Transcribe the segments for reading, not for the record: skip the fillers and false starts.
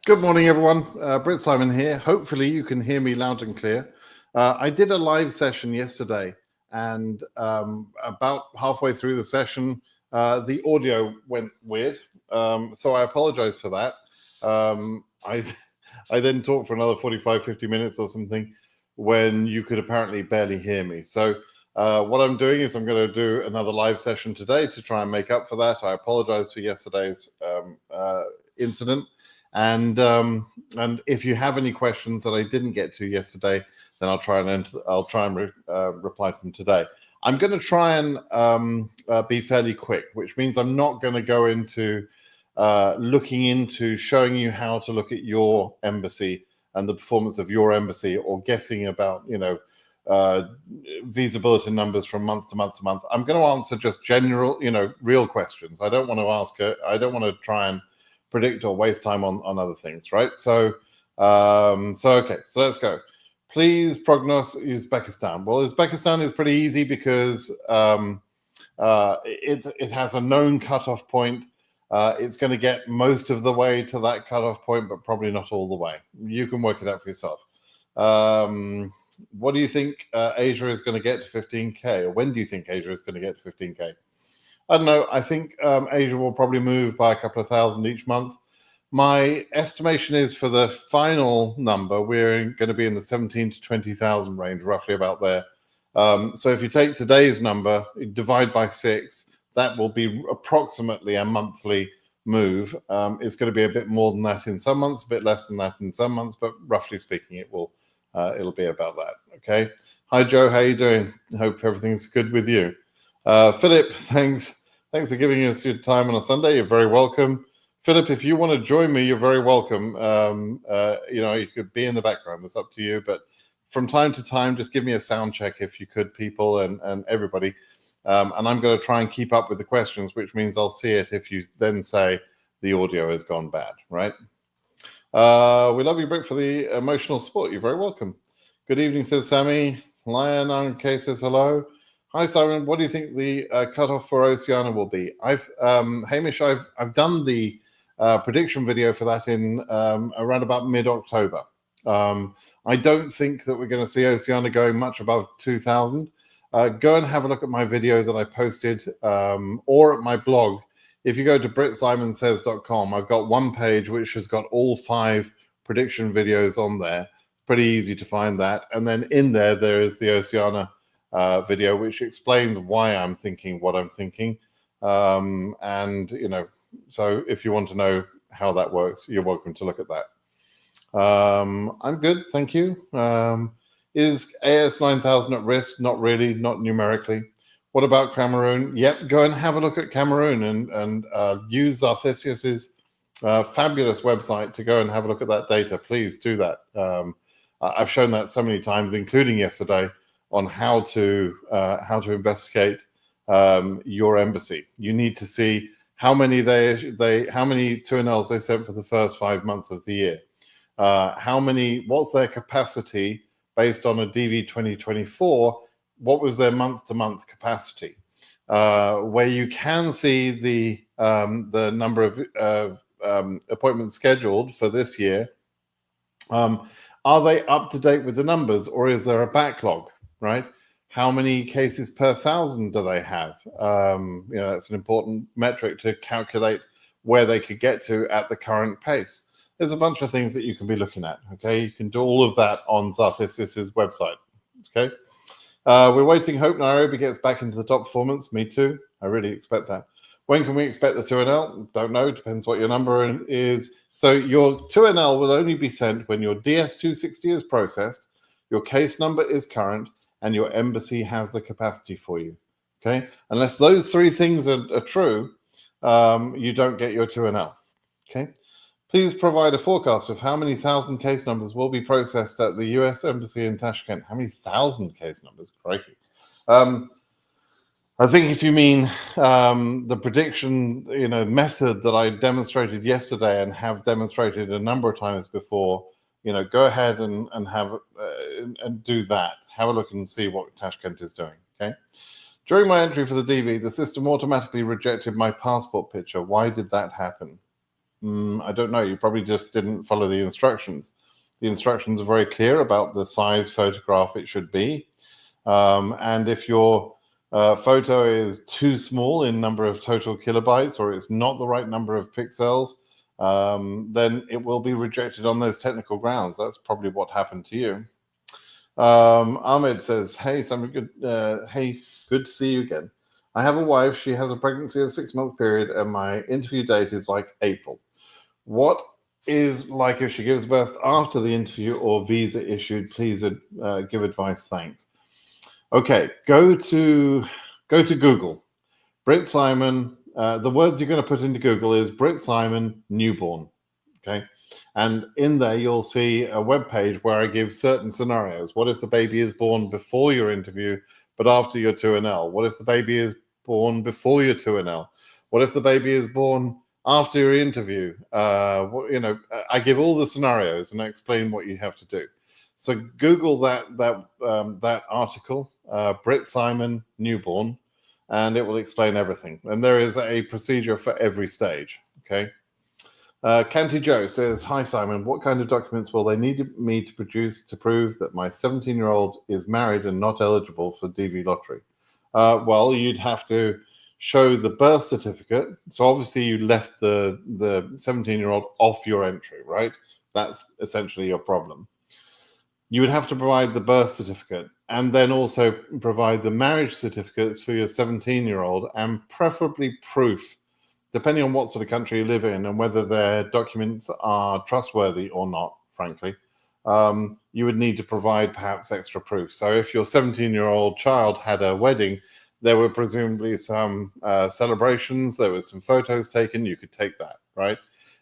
Good morning, everyone. Britt Simon here. Hopefully you can hear me loud and clear. I did a live session yesterday, and about halfway through the session, the audio went weird. So I apologize for that. I then talked for another 45, 50 minutes or something when you could apparently barely hear me. So what I'm doing is I'm going to do another live session today to try and make up for that. I apologize for yesterday's incident. And if you have any questions that I didn't get to yesterday, then I'll try and reply to them today. I'm going to try and be fairly quick, which means I'm not going to go into looking into showing you how to look at your embassy and the performance of your embassy, or guessing about visa bulletin numbers from month to month to month. I'm going to answer just general, real questions. I don't want to try and predict or waste time on other things, right? So okay, so let's go. Please prognose Uzbekistan. Well, Uzbekistan is pretty easy because it has a known cutoff point. It's going to get most of the way to that cutoff point, but probably not all the way. You can work it out for yourself. What do you think Asia is going to get to 15K? Or when do you think Asia is going to get to 15K? I don't know. I think Asia will probably move by a couple of thousand each month. My estimation is for the final number, we're going to be in the 17 to 20,000 range, roughly about there. So if you take today's number, divide by 6, that will be approximately a monthly move. It's going to be a bit more than that in some months, a bit less than that in some months, but roughly speaking, it'll be about that. Okay. Hi, Joe. How you doing? Hope everything's good with you. Philip, thanks for giving us your time on a Sunday. You're very welcome. Philip, if you want to join me, you're very welcome. You could be in the background. It's up to you. But from time to time, just give me a sound check if you could, people and everybody. And I'm going to try and keep up with the questions, which means I'll see it if you then say the audio has gone bad, right? We love you, Britt, for the emotional support. You're very welcome. Good evening, says Sammy. Lion on K says hello. Hi, Simon. What do you think the cutoff for Oceania will be? Hamish, I've done the prediction video for that in around about mid-October. I don't think that we're going to see Oceania going much above 2,000. Go and have a look at my video that I posted or at my blog. If you go to britsimonsays.com, I've got one page which has got all 5 prediction videos on there. Pretty easy to find that. And then in there is the Oceania video, which explains why I'm thinking what I'm thinking. So if you want to know how that works, you're welcome to look at that. I'm good, thank you. Is AS 9000 at risk? Not really, not numerically. What about Cameroon? Yep, go and have a look at Cameroon and use Arthesius's fabulous website to go and have a look at that data. Please do that. I've shown that so many times, including yesterday, on how to investigate your embassy. You need to see how many how many 2NLs they sent for the first 5 months of the year. What's their capacity based on a DV 2024? What was their month-to-month capacity? Where you can see the number of appointments scheduled for this year. Are they up to date with the numbers, or is there a backlog? Right? How many cases per 1,000 do they have? That's an important metric to calculate where they could get to at the current pace. There's a bunch of things that you can be looking at. Okay, you can do all of that on Zarthesis's website. Okay, we're waiting. Hope Nairobi gets back into the top performance. Me too. I really expect that. When can we expect the 2NL? Don't know. Depends what your number is. So your 2NL will only be sent when your DS-260 is processed, your case number is current, and your embassy has the capacity for you. Okay, unless those 3 things are true, you don't get your 2NL. Okay, please provide a forecast of how many 1,000 case numbers will be processed at the US embassy in Tashkent. How many 1,000 case numbers? Crikey. I think if you mean the prediction, method that I demonstrated yesterday and have demonstrated a number of times before, go ahead and do that. Have a look and see what Tashkent is doing. Okay. During my entry for the DV, the system automatically rejected my passport picture. Why did that happen? I don't know. You probably just didn't follow the instructions. The instructions are very clear about the size photograph it should be. And if your photo is too small in number of total kilobytes, or it's not the right number of pixels, then it will be rejected on those technical grounds. That's probably what happened to you. Ahmed says, hey, something good. Hey, good to see you again. I have a wife. She has a pregnancy of a 6-month period, and my interview date is like April. What is like if she gives birth after the interview or visa issued? Please give advice. Thanks. Okay, go to Google. Brit Simon. The words you're going to put into Google is Brit Simon newborn. Okay, and in there you'll see a web page where I give certain scenarios. What if the baby is born before your interview, but after your 2NL? What if the baby is born before your 2NL? What if the baby is born after your interview? I give all the scenarios and I explain what you have to do. So Google that article, Brit Simon newborn, and it will explain everything. And there is a procedure for every stage. Okay. Canty Joe says, hi Simon, what kind of documents will they need me to produce to prove that my 17-year-old is married and not eligible for DV lottery? Well, you'd have to show the birth certificate. So obviously you left the 17-year-old off your entry, right? That's essentially your problem. You would have to provide the birth certificate and then also provide the marriage certificates for your 17-year-old, and preferably proof, depending on what sort of country you live in and whether their documents are trustworthy or not, frankly. You would need to provide perhaps extra proof. So if your 17-year-old child had a wedding, there were presumably some celebrations, there were some photos taken, you could take that, right?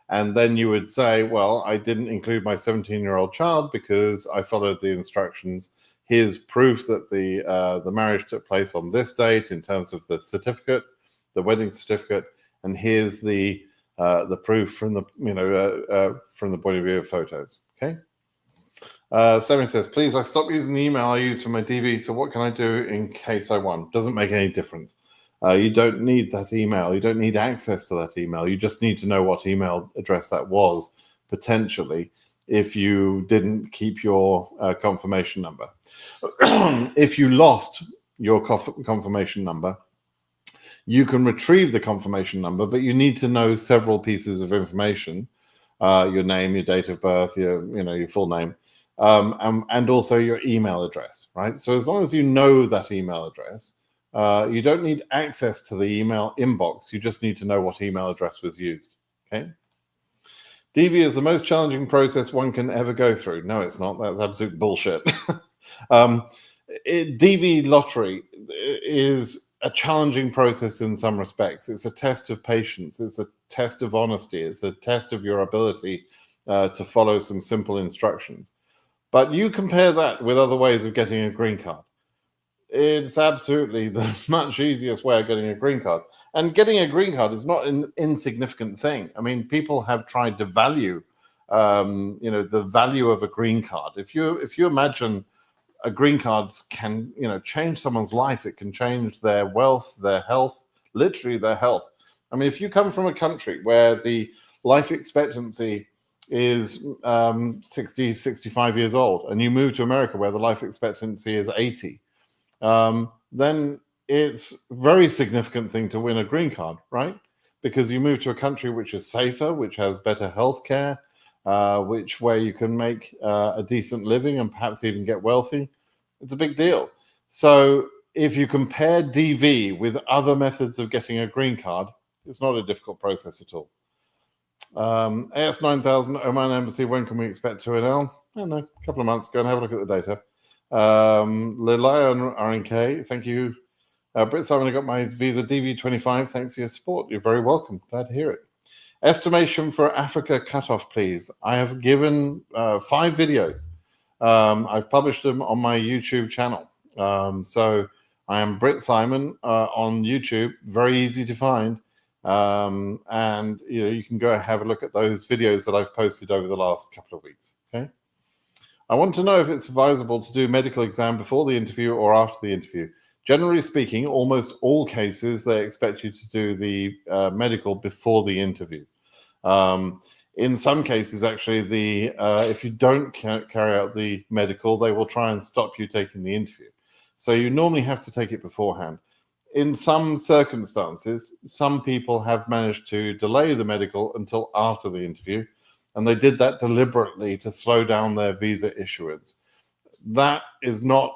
And then you would say, well, I didn't include my 17-year-old child because I followed the instructions. Here's proof that the marriage took place on this date in terms of the certificate, the wedding certificate, and here's the proof from the point of view of photos. Okay. Someone says, please, I stopped using the email I use for my DV. So what can I do in case I won? Doesn't make any difference. You don't need that email. You don't need access to that email. You just need to know what email address that was, potentially, if you didn't keep your confirmation number. If you lost your confirmation number, you can retrieve the confirmation number, but you need to know several pieces of information: your name, your date of birth, your full name, and also your email address, right? So as long as you know that email address, you don't need access to the email inbox. You just need to know what email address was used. Okay. DV is the most challenging process one can ever go through. No, it's not. That's absolute bullshit. DV lottery is a challenging process in some respects. It's a test of patience. It's a test of honesty. It's a test of your ability to follow some simple instructions. But you compare that with other ways of getting a green card. It's absolutely the much easiest way of getting a green card. And getting a green card is not an insignificant thing. I mean, people have tried to value, the value of a green card. If you imagine a green card can, change someone's life. It can change their wealth, their health, literally their health. I mean, if you come from a country where the life expectancy is 60, 65 years old, and you move to America where the life expectancy is 80, then it's a very significant thing to win a green card, right? Because you move to a country which is safer, which has better healthcare, where you can make a decent living and perhaps even get wealthy. It's a big deal. So if you compare DV with other methods of getting a green card, it's not a difficult process at all. AS9000, Oman Embassy, when can we expect 2NL? I don't know, a couple of months. Go and have a look at the data. Lilian RNK, thank you. Brit Simon, I got my visa DV25. Thanks for your support. You're very welcome. Glad to hear it. Estimation for Africa cutoff, please. I have given 5 videos. I've published them on my YouTube channel. So I am Brit Simon on YouTube. Very easy to find. And you can go and have a look at those videos that I've posted over the last couple of weeks. Okay. I want to know if it's advisable to do medical exam before the interview or after the interview. Generally speaking, almost all cases, they expect you to do the medical before the interview. In some cases, actually, if you don't carry out the medical, they will try and stop you taking the interview. So you normally have to take it beforehand. In some circumstances, some people have managed to delay the medical until after the interview, and they did that deliberately to slow down their visa issuance. That is not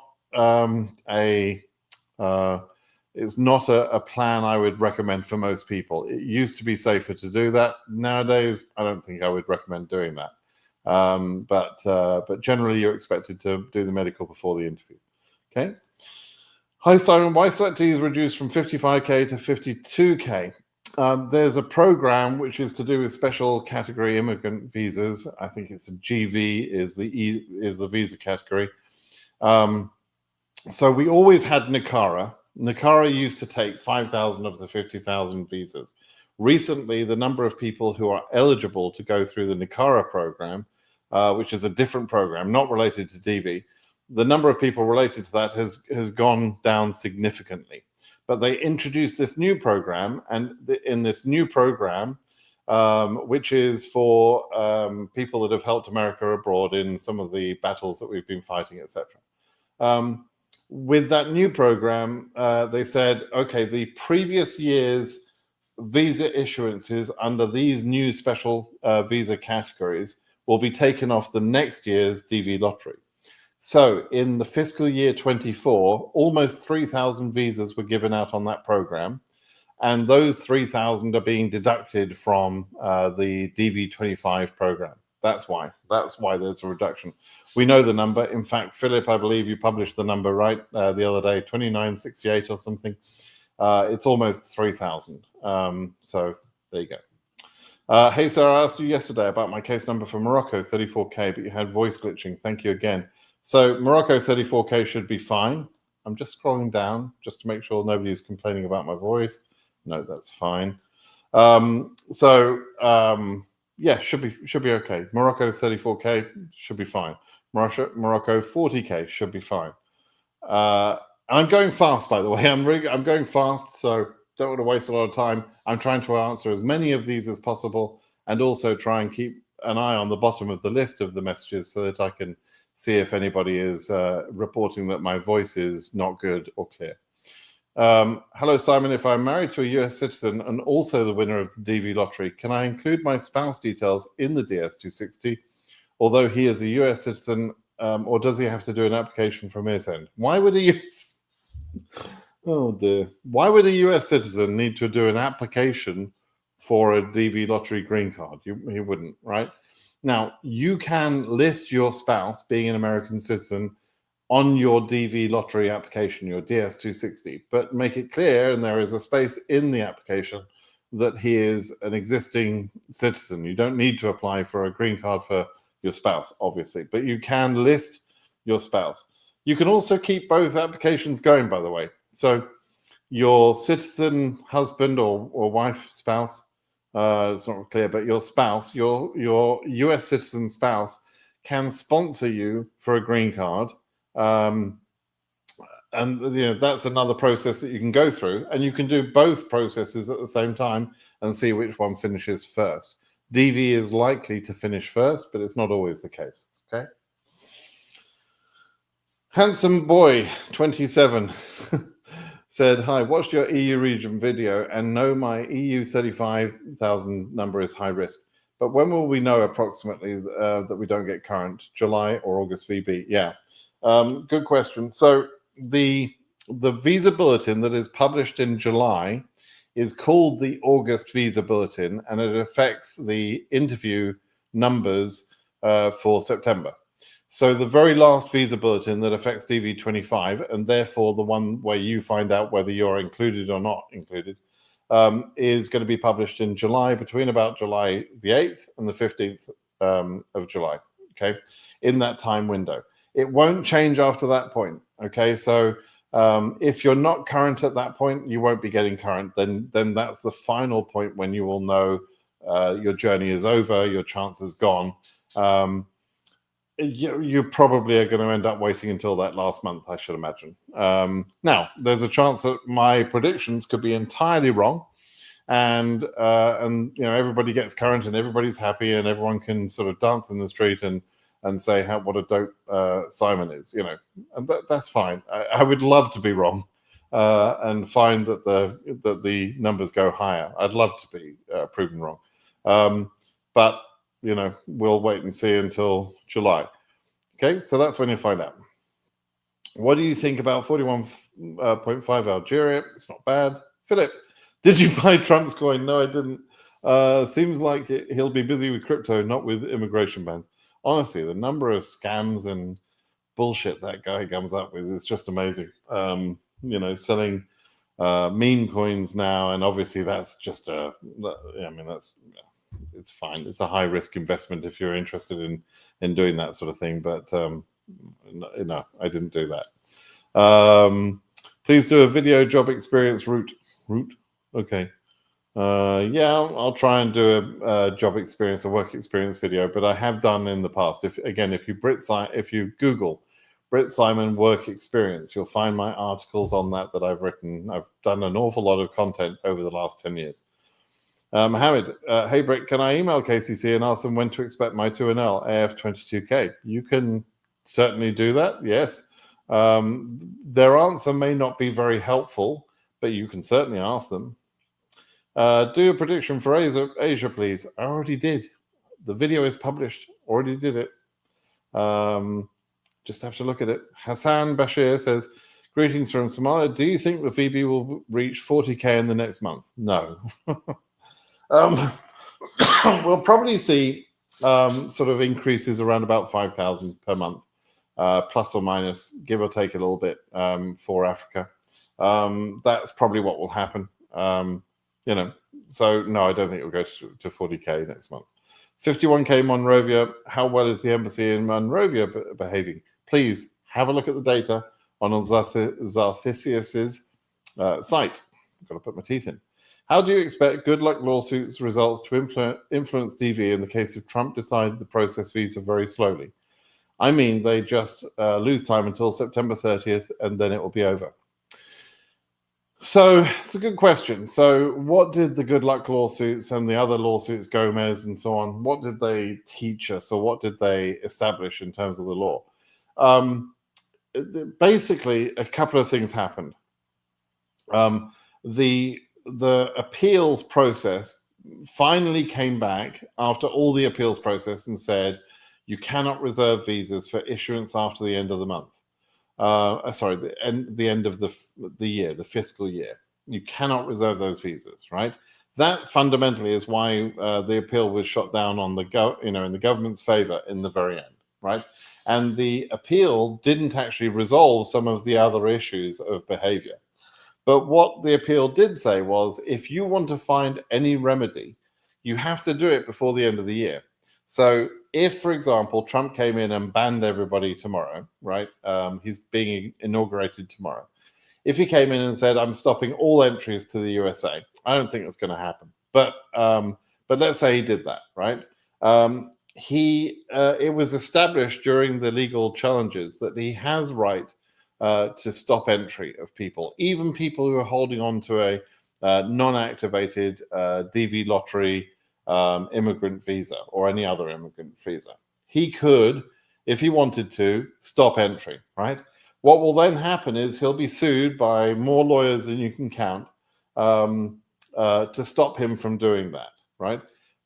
it's not a plan I would recommend for most people. It used to be safer to do that. Nowadays, I don't think I would recommend doing that. But generally, you're expected to do the medical before the interview. Okay. Hi, Simon. Why selectee is reduced from 55K to 52K? There's a program which is to do with special category immigrant visas. I think it's a GV is the visa category. So we always had NACARA. NACARA used to take 5,000 of the 50,000 visas. Recently, the number of people who are eligible to go through the NACARA program, which is a different program, not related to DV, the number of people related to that has gone down significantly. But they introduced this new program, and in this new program, which is for people that have helped America abroad in some of the battles that we've been fighting, etc. With that new program, they said, okay, the previous year's visa issuances under these new special visa categories will be taken off the next year's DV lottery. So in the fiscal year 24, almost 3,000 visas were given out on that program. And those 3,000 are being deducted from the DV25 program. That's why there's a reduction. We know the number. In fact, Philip, I believe you published the number, right, the other day, 2968 or something. It's almost 3,000. So there you go. Hey, sir, I asked you yesterday about my case number for Morocco, 34K, but you had voice glitching. Thank you again. So Morocco 34K should be fine. I'm just scrolling down just to make sure nobody's complaining about my voice. No, that's fine. Yeah, should be okay. Morocco 34K should be fine. Morocco 40K should be fine. I'm going fast, by the way. I'm going fast, so don't want to waste a lot of time. I'm trying to answer as many of these as possible, and also try and keep an eye on the bottom of the list of the messages so that I can see if anybody is reporting that my voice is not good or clear. Hello, Simon. If I'm married to a US citizen and also the winner of the DV lottery, can I include my spouse details in the DS-260, although he is a US citizen, or does he have to do an application from his end? Why would a US... Oh, dear. Why would a US citizen need to do an application for a DV lottery green card? He wouldn't, right? Now, you can list your spouse being an American citizen on your DV lottery application, your DS-260, but make it clear, and there is a space in the application, that he is an existing citizen. You don't need to apply for a green card for your spouse, obviously, but you can list your spouse. You can also keep both applications going, by the way. So your citizen husband or wife, spouse, it's not clear, but your spouse, your US citizen spouse can sponsor you for a green card. And that's another process that you can go through, and you can do both processes at the same time and see which one finishes first. DV is likely to finish first, but it's not always the case. Okay. Handsome boy 27 said, hi, watched your EU region video and know my EU 35,000 number is high risk. But when will we know approximately that we don't get current? July or August VB? Yeah, good question. So the visa bulletin that is published in July is called the August visa bulletin, and it affects the interview numbers for September. So the very last visa bulletin that affects DV25, and therefore the one where you find out whether you're included or not included, is going to be published in July, between about July the 8th and the 15th of July, okay, in that time window. It won't change after that point, okay? So if you're not current at that point, you won't be getting current. Then that's the final point when you will know your journey is over, your chance is gone. You probably are going to end up waiting until that last month, I should imagine. Now, there's a chance that my predictions could be entirely wrong, and everybody gets current and everybody's happy and everyone can sort of dance in the street and say what a dope Simon is, and that's fine. I would love to be wrong and find that the numbers go higher. I'd love to be proven wrong, but we'll wait and see until July. Okay, so that's when you find out. What do you think about 41.5 Algeria? It's not bad. Philip, did you buy Trump's coin? No, I didn't. Seems like he'll be busy with crypto, not with immigration bans. Honestly, the number of scams and bullshit that guy comes up with is just amazing. Selling meme coins now, and obviously that's just it's fine. It's a high risk investment if you're interested in doing that sort of thing. But no, I didn't do that. Please do a video job experience route. Okay. Yeah, I'll try and do a job experience, a work experience video, but I have done in the past. If you Google Brit Simon work experience, you'll find my articles on that I've written. I've done an awful lot of content over the last 10 years. Mohammed, hey Brit, can I email KCC and ask them when to expect my 2NL AF22K? You can certainly do that, yes. Their answer may not be very helpful, but you can certainly ask them. Do a prediction for Asia, please. I already did. The video is published. Already did it. Just have to look at it. Hassan Bashir says, greetings from Somalia. Do you think the VB will reach 40K in the next month? No. We'll probably see sort of increases around about 5,000 per month, plus or minus, give or take a little bit for Africa. That's probably what will happen. So no, I don't think it'll go to 40K next month. 51K Monrovia. How well is the embassy in Monrovia behaving? Please have a look at the data on Zarthisius's site. I've got to put my teeth in. How do you expect good luck lawsuits results to influence DV in the case of Trump decided to process visa very slowly? I mean, they just lose time until September 30th and then it will be over. So it's a good question. So what did the good luck lawsuits and the other lawsuits, Gomez and so on, what did they teach us or what did they establish in terms of the law? Basically, a couple of things happened. The appeals process finally came back after all the appeals process and said, you cannot reserve visas for issuance after the end of the month. The end of the year, the fiscal year. You cannot reserve those visas, right? That fundamentally is why the appeal was shot down on in the government's favor in the very end, right? And the appeal didn't actually resolve some of the other issues of behavior. But what the appeal did say was, if you want to find any remedy, you have to do it before the end of the year. So if, for example, Trump came in and banned everybody tomorrow, right? He's being inaugurated tomorrow. If he came in and said, I'm stopping all entries to the USA, I don't think that's going to happen. But let's say he did that, right? It was established during the legal challenges that he has right to stop entry of people, even people who are holding on to a non-activated DV lottery immigrant visa or any other immigrant visa. He could, if he wanted to, stop entry, right? What will then happen is he'll be sued by more lawyers than you can count to stop him from doing that, right?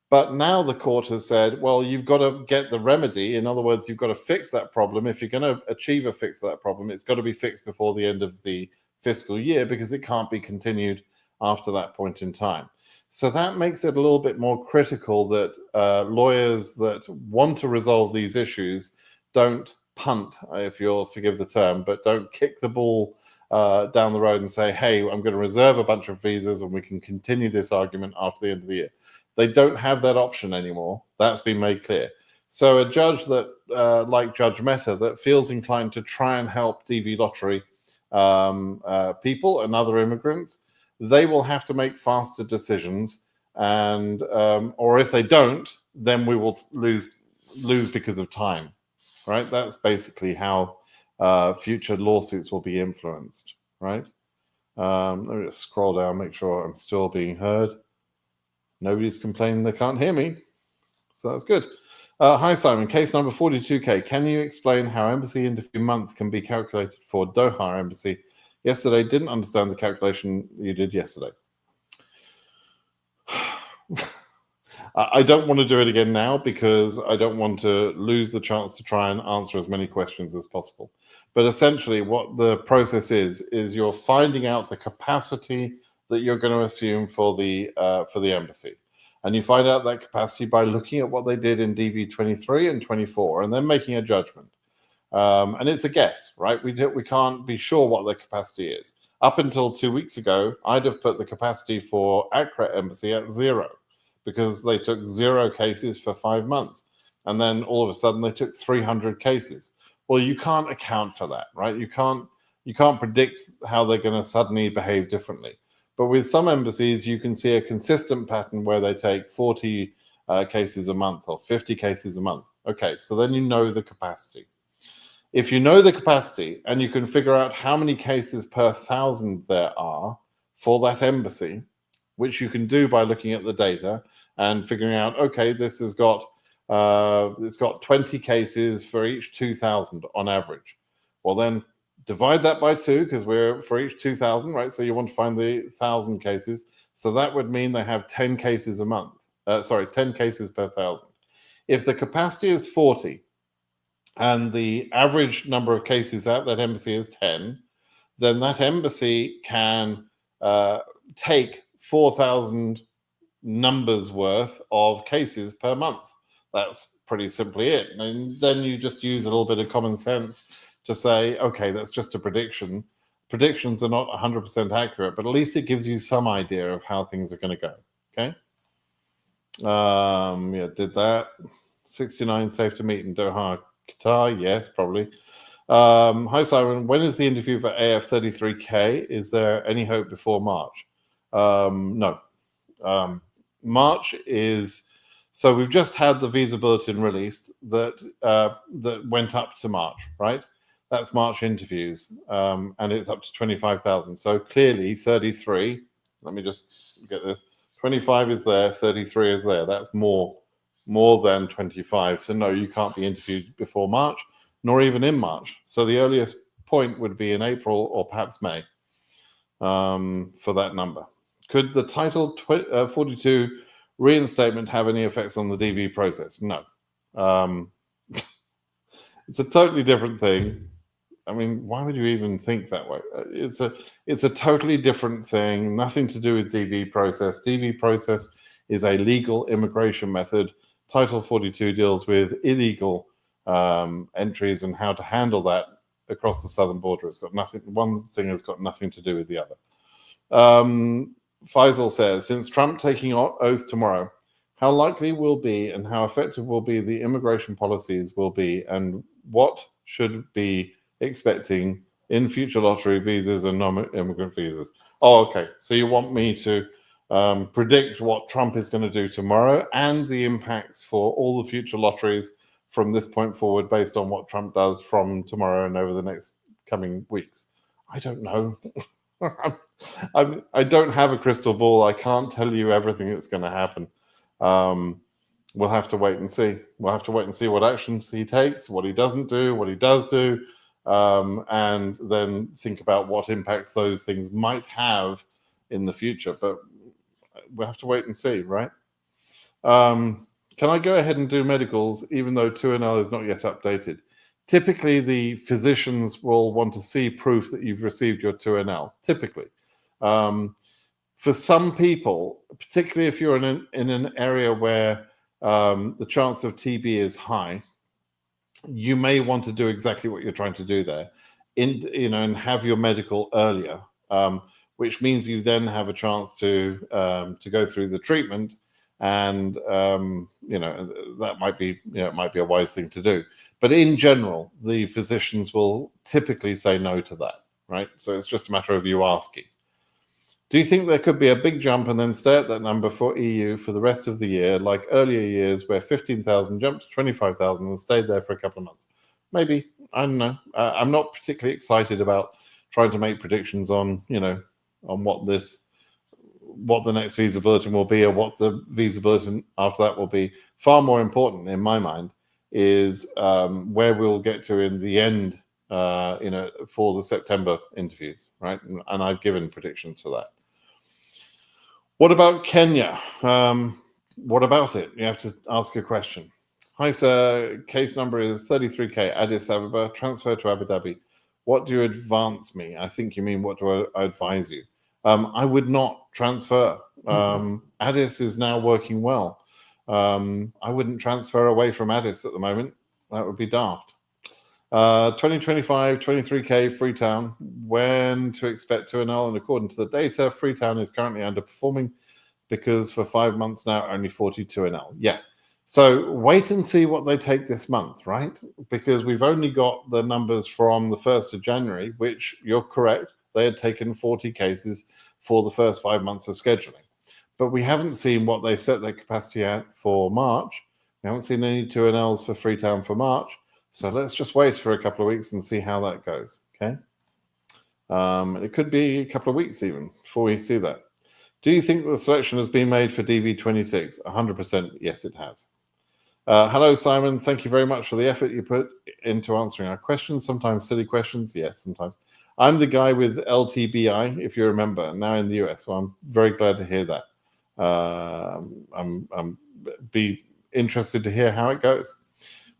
But now the court has said, well, you've got to get the remedy. In other words, you've got to fix that problem. If you're going to achieve a fix of that problem, it's got to be fixed before the end of the fiscal year because it can't be continued after that point in time. So that makes it a little bit more critical that lawyers that want to resolve these issues don't punt, if you'll forgive the term, but don't kick the ball down the road and say, hey, I'm going to reserve a bunch of visas and we can continue this argument after the end of the year. They don't have that option anymore. That's been made clear. So a judge that, like Judge Mehta, that feels inclined to try and help DV lottery people and other immigrants, they will have to make faster decisions. And or if they don't, then we will lose because of time, right? That's basically how future lawsuits will be influenced, right? Let me just scroll down, make sure I'm still being heard. Nobody's complaining they can't hear me, so that's good. Hi, Simon. Case number 42K. Can you explain how embassy interview month can be calculated for Doha embassy? Yesterday, didn't understand the calculation you did yesterday. I don't want to do it again now because I don't want to lose the chance to try and answer as many questions as possible. But essentially what the process is you're finding out the capacity that you're going to assume for the embassy. And you find out that capacity by looking at what they did in DV 23 and 24 and then making a judgment. And it's a guess, right? We can't be sure what the capacity is. Up until 2 weeks ago, I'd have put the capacity for Accra embassy at 0 because they took 0 cases for 5 months. And then all of a sudden they took 300 cases. Well, you can't account for that, right? You can't predict how they're going to suddenly behave differently. But with some embassies, you can see a consistent pattern where they take 40 cases a month or 50 cases a month. Okay, so then you know the capacity. If you know the capacity and you can figure out how many cases per 1,000 there are for that embassy, which you can do by looking at the data and figuring out, okay, this has got it's got 20 cases for each 2,000 on average. Well, then divide that by 2 because we're for each 2,000, right? So you want to find the 1,000 cases. So that would mean they have 10 cases a month. 10 cases per 1,000. If the capacity is 40 and the average number of cases at that embassy is 10, then that embassy can take 4,000 numbers worth of cases per month. That's pretty simply it. And then you just use a little bit of common sense to say, okay, that's just a prediction. Predictions are not 100% accurate, but at least it gives you some idea of how things are going to go. Okay. Yeah, did that. 69 safe to meet in Doha, Qatar. Yes, probably. Hi, Simon. When is the interview for AF33K? Is there any hope before March? No. March is, so we've just had the visa bulletin released that went up to March, right? That's March interviews, and it's up to 25,000. So clearly 33, let me just get this, 25 is there, 33 is there. That's more than 25. So no, you can't be interviewed before March, nor even in March. So the earliest point would be in April or perhaps May for that number. Could the Title 42 reinstatement have any effects on the DV process? No. It's a totally different thing. I mean, why would you even think that way? It's a totally different thing, nothing to do with DV process. DV process is a legal immigration method. Title 42 deals with illegal entries and how to handle that across the southern border. It's got nothing, one thing has got nothing to do with the other. Faisal says, since Trump taking oath tomorrow, how likely will be and how effective will be the immigration policies will be, and what should be expecting in future lottery visas and non-immigrant visas? Oh, okay. So you want me to predict what Trump is going to do tomorrow and the impacts for all the future lotteries from this point forward based on what Trump does from tomorrow and over the next coming weeks? I don't know. I don't have a crystal ball. I can't tell you everything that's going to happen. We'll have to wait and see. We'll have to wait and see what actions he takes, what he doesn't do, what he does do, and then think about what impacts those things might have in the future. But we'll have to wait and see, right? Can I go ahead and do medicals even though 2NL is not yet updated? Typically, the physicians will want to see proof that you've received your 2NL, typically. For some people, particularly if you're in an area where the chance of TB is high, you may want to do exactly what you're trying to do there, and have your medical earlier, which means you then have a chance to go through the treatment, and that might be it might be a wise thing to do. But in general, the physicians will typically say no to that, right? So it's just a matter of you asking. Do you think there could be a big jump and then stay at that number for EU for the rest of the year, like earlier years where 15,000 jumped to 25,000 and stayed there for a couple of months? Maybe. I don't know. I'm not particularly excited about trying to make predictions on, on what what the next visa bulletin will be or what the visa bulletin after that will be. Far more important in my mind is where we'll get to in the end, for the September interviews, right? And I've given predictions for that. What about Kenya? What about it? You have to ask a question. Hi, sir. Case number is 33K, Addis Ababa, transfer to Abu Dhabi. What do you advance me? I think you mean what do I advise you? I would not transfer. Addis is now working well. I wouldn't transfer away from Addis at the moment. That would be daft. 2025, 23K, Freetown. When to expect 2NL? And according to the data, Freetown is currently underperforming because for 5 months now, only 42NL. Yeah. So wait and see what they take this month, right? Because we've only got the numbers from the 1st of January, which you're correct. They had taken 40 cases for the first 5 months of scheduling. But we haven't seen what they set their capacity at for March. We haven't seen any 2NLs for Freetown for March. So let's just wait for a couple of weeks and see how that goes, okay? It could be a couple of weeks even before we see that. Do you think the selection has been made for DV26? 100% yes, it has. Hello, Simon. Thank you very much for the effort you put into answering our questions. Sometimes silly questions. Yes, sometimes. I'm the guy with LTBI, if you remember, now in the US. So I'm very glad to hear that. I'm be interested to hear how it goes.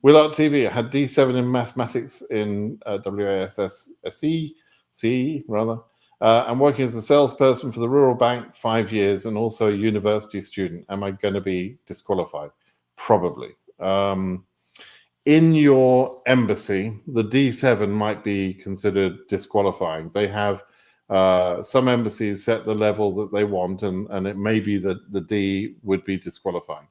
Willart TV, I had D7 in mathematics in WASSCE, rather. I'm working as a salesperson for the rural bank 5 years and also a university student. Am I going to be disqualified? Probably. In your embassy, the D7 might be considered disqualifying. They have some embassies set the level that they want, and it may be that the D would be disqualifying.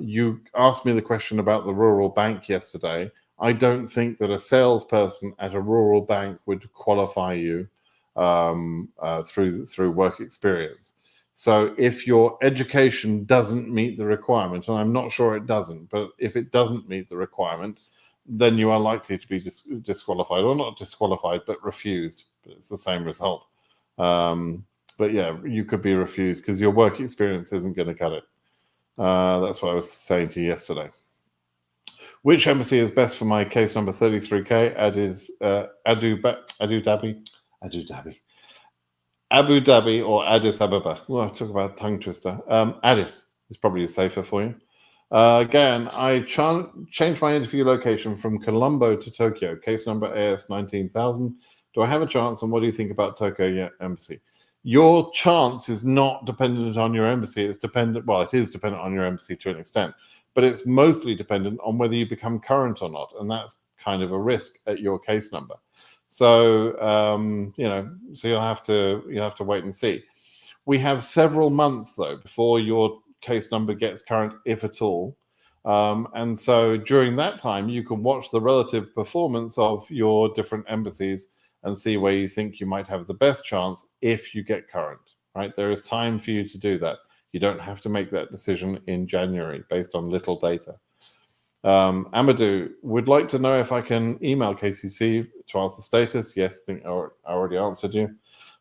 You asked me the question about the rural bank yesterday. I don't think that a salesperson at a rural bank would qualify you through work experience. So if your education doesn't meet the requirement, and I'm not sure it doesn't, but if it doesn't meet the requirement, then you are likely to be disqualified, or not disqualified, but refused. It's the same result. But yeah, you could be refused because your work experience isn't going to cut it. That's what I was saying to you yesterday. Which embassy is best for my case number 33K? Abu Dhabi or Addis Ababa? Well, talk about tongue twister. Addis is probably safer for you. Again, I changed my interview location from Colombo to Tokyo. Case number AS 19,000. Do I have a chance? And what do you think about Tokyo embassy? Your chance is not dependent on your embassy. It's dependent. Well, it is dependent on your embassy to an extent, but it's mostly dependent on whether you become current or not, and that's kind of a risk at your case number. So so you'll have to wait and see. We have several months though before your case number gets current, if at all. And so during that time, you can watch the relative performance of your different embassies and see where you think you might have the best chance if you get current, right? There is time for you to do that. You don't have to make that decision in January based on little data. Amadou would like to know if I can email KCC to ask the status. Yes, I think I already answered you.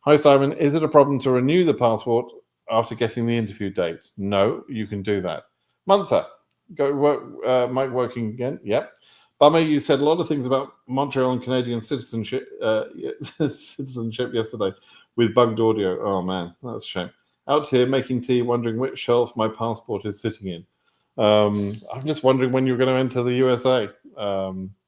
Hi, Simon. Is it a problem to renew the passport after getting the interview date? No, you can do that. Mantha, go work, Mike working again. Yep. Bummer, you said a lot of things about Montreal and Canadian citizenship yesterday with bugged audio. Oh, man, that's a shame. Out here making tea, wondering which shelf my passport is sitting in. I'm just wondering when you're going to enter the USA.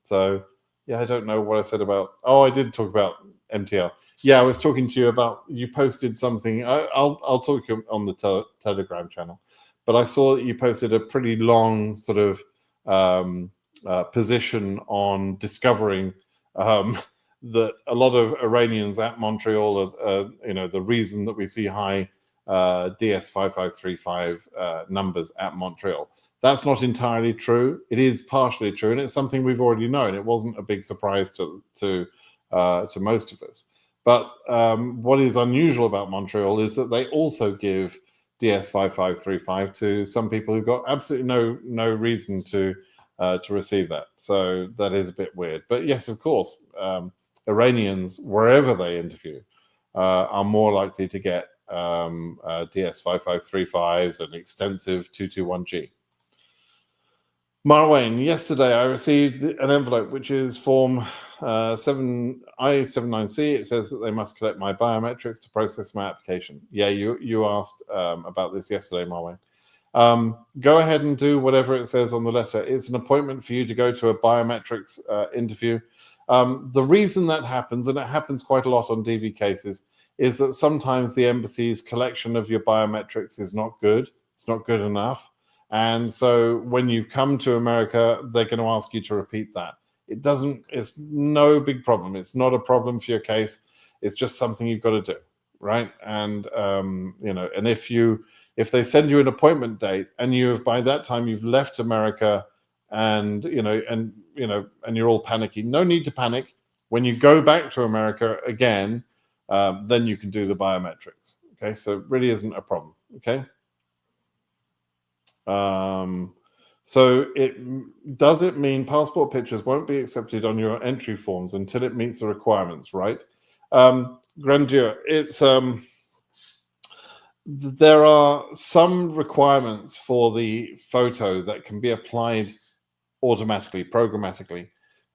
So, yeah, I don't know what I said about... Oh, I did talk about MTL. Yeah, I was talking to you about... You posted something. I'll talk to you on the Telegram channel. But I saw that you posted a pretty long sort of... position on discovering that a lot of Iranians at Montreal are, the reason that we see high DS-5535 numbers at Montreal. That's not entirely true. It is partially true, and it's something we've already known. It wasn't a big surprise to most of us. But what is unusual about Montreal is that they also give DS-5535 to some people who've got absolutely no reason to receive that. So that is a bit weird. But yes, of course, Iranians, wherever they interview, are more likely to get DS-5535s and extensive 221G. Marwayne, yesterday I received an envelope which is Form I79C. It says that they must collect my biometrics to process my application. Yeah, you asked about this yesterday, Marwayne. Go ahead and do whatever it says on the letter. It's an appointment for you to go to a biometrics interview. The reason that happens, and it happens quite a lot on DV cases, is that sometimes the embassy's collection of your biometrics is not good. It's not good enough. And so when you come to America, they're going to ask you to repeat that. It's no big problem. It's not a problem for your case. It's just something you've got to do, right? And, and if they send you an appointment date and by that time you've left America and you're all panicky, no need to panic. When you go back to America again, then you can do the biometrics. Okay, so it really isn't a problem. Okay. So does it mean passport pictures won't be accepted on your entry forms until it meets the requirements, right? Grandeur, there are some requirements for the photo that can be applied automatically, programmatically,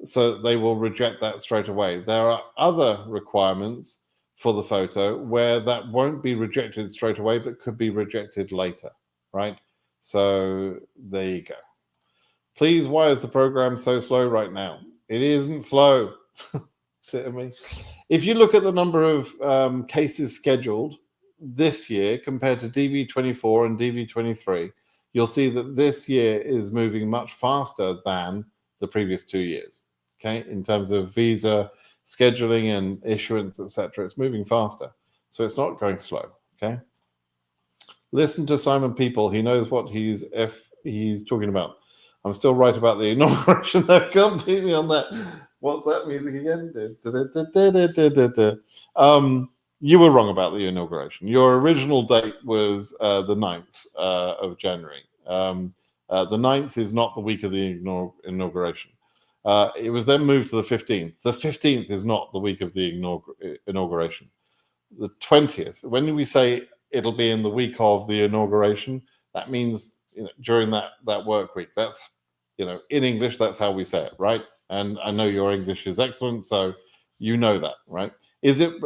so they will reject that straight away. There are other requirements for the photo where that won't be rejected straight away, but could be rejected later, right? So there you go. Please, why is the program so slow right now? It isn't slow. If you look at the number of cases scheduled this year compared to DV24 and DV23, you'll see that this year is moving much faster than the previous 2 years. Okay, in terms of visa scheduling and issuance, etc., it's moving faster. So it's not going slow. Okay. Listen to Simon People. He knows what he's talking about. I'm still right about the inauguration. Though. Can't beat me on that. What's that music again? You were wrong about the inauguration. Your original date was the 9th of January. The 9th is not the week of the inauguration. It was then moved to the 15th. The 15th is not the week of the inauguration. The 20th, when we say it'll be in the week of the inauguration, that means during that work week. That's in English, that's how we say it, right? And I know your English is excellent, so you know that, right? Is it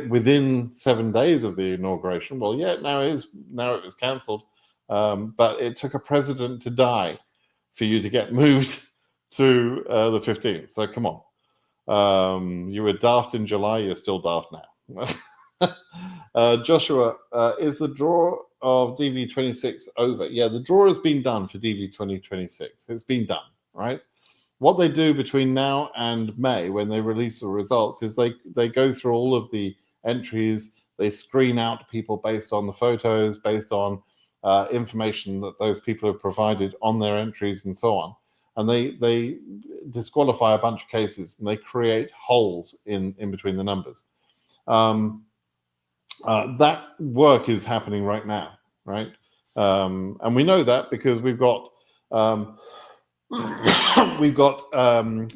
within 7 days of the inauguration? Well, yeah, now it was cancelled, but it took a president to die for you to get moved to the 15th. So come on, you were daft in July, you're still daft now. Joshua, is the draw of DV26 over? Yeah, the draw has been done for DV 2026. It's been done, right? What they do between now and May, when they release the results, is they go through all of the entries. They screen out people based on the photos, based on information that those people have provided on their entries and so on. And they disqualify a bunch of cases and they create holes in between the numbers. That work is happening right now, right? And we know that because we've got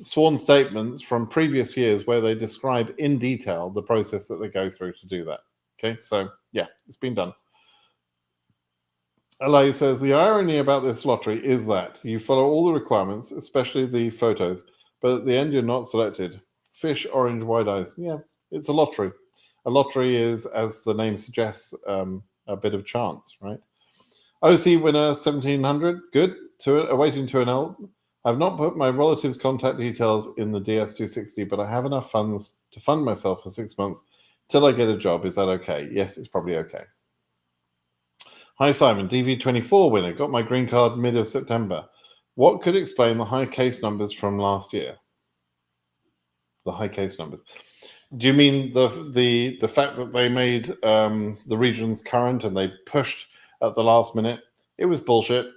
sworn statements from previous years where they describe in detail the process that they go through to do that. Okay, so yeah, it's been done. LA says the irony about this lottery is that you follow all the requirements, especially the photos, but at the end you're not selected. Fish, orange, wide eyes. Yeah, it's a lottery. A lottery is, as the name suggests, a bit of chance, right? OC winner 1700, good. Awaiting 2NL. I've not put my relatives' contact details in the DS260, but I have enough funds to fund myself for 6 months till I get a job. Is that okay? Yes, it's probably okay. Hi Simon, DV24 winner. Got my green card mid of September. What could explain the high case numbers from last year? The high case numbers. Do you mean the fact that they made the regions current and they pushed at the last minute? It was bullshit.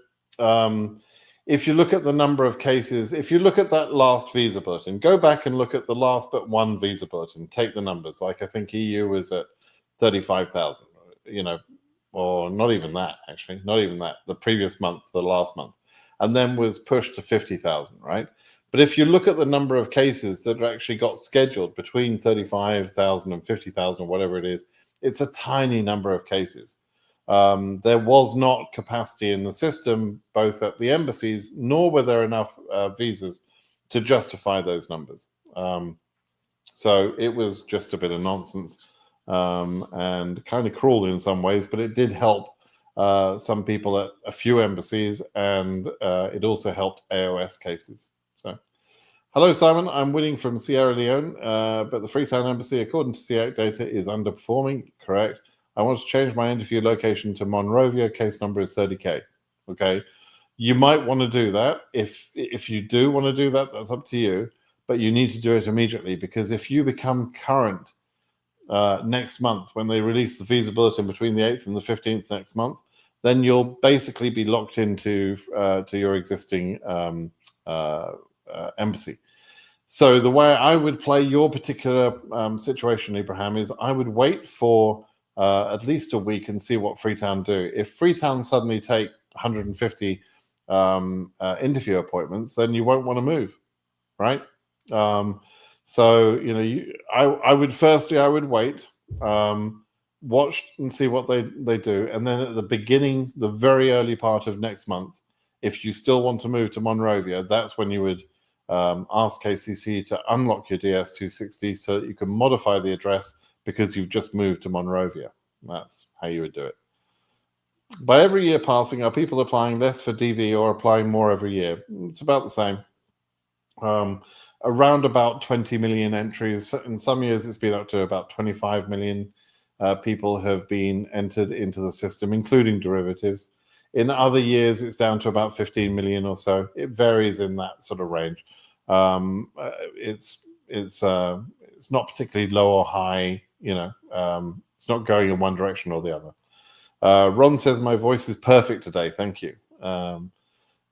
If you look at the number of cases, if you look at that last visa bulletin, go back and look at the last but one visa bulletin, take the numbers. Like I think EU was at 35,000, or not even that, actually, not even that. The previous month, the last month, and then was pushed to 50,000, right? But if you look at the number of cases that actually got scheduled between 35,000 and 50,000 or whatever it is, It's a tiny number of cases. There was not capacity in the system, both at the embassies, nor were there enough visas to justify those numbers. So it was just a bit of nonsense and kind of cruel in some ways, but it did help some people at a few embassies, and it also helped AOS cases. So, hello, Simon. I'm winning from Sierra Leone, but the Freetown Embassy, according to SEAC data, is underperforming. Correct. I want to change my interview location to Monrovia. Case number is 30K. Okay. You might want to do that. If you do want to do that, that's up to you. But you need to do it immediately, because if you become current next month, when they release the visa bulletin between the 8th and the 15th next month, then you'll basically be locked into to your existing embassy. So the way I would play your particular situation, Ibrahim, is I would wait for at least a week and see what Freetown do. If Freetown suddenly take 150 interview appointments, then you won't want to move, right? So I would wait, watch and see what they do, and then at the beginning, the very early part of next month, if you still want to move to Monrovia, that's when you would ask KCC to unlock your DS-260 so that you can modify the address, because you've just moved to Monrovia. That's how you would do it. By every year passing, are people applying less for DV or applying more every year? It's about the same. Around about 20 million entries. In some years, it's been up to about 25 million people have been entered into the system, including derivatives. In other years, it's down to about 15 million or so. It varies in that sort of range. It's not particularly low or high. It's not going in one direction or the other. Ron says my voice is perfect today. Thank you.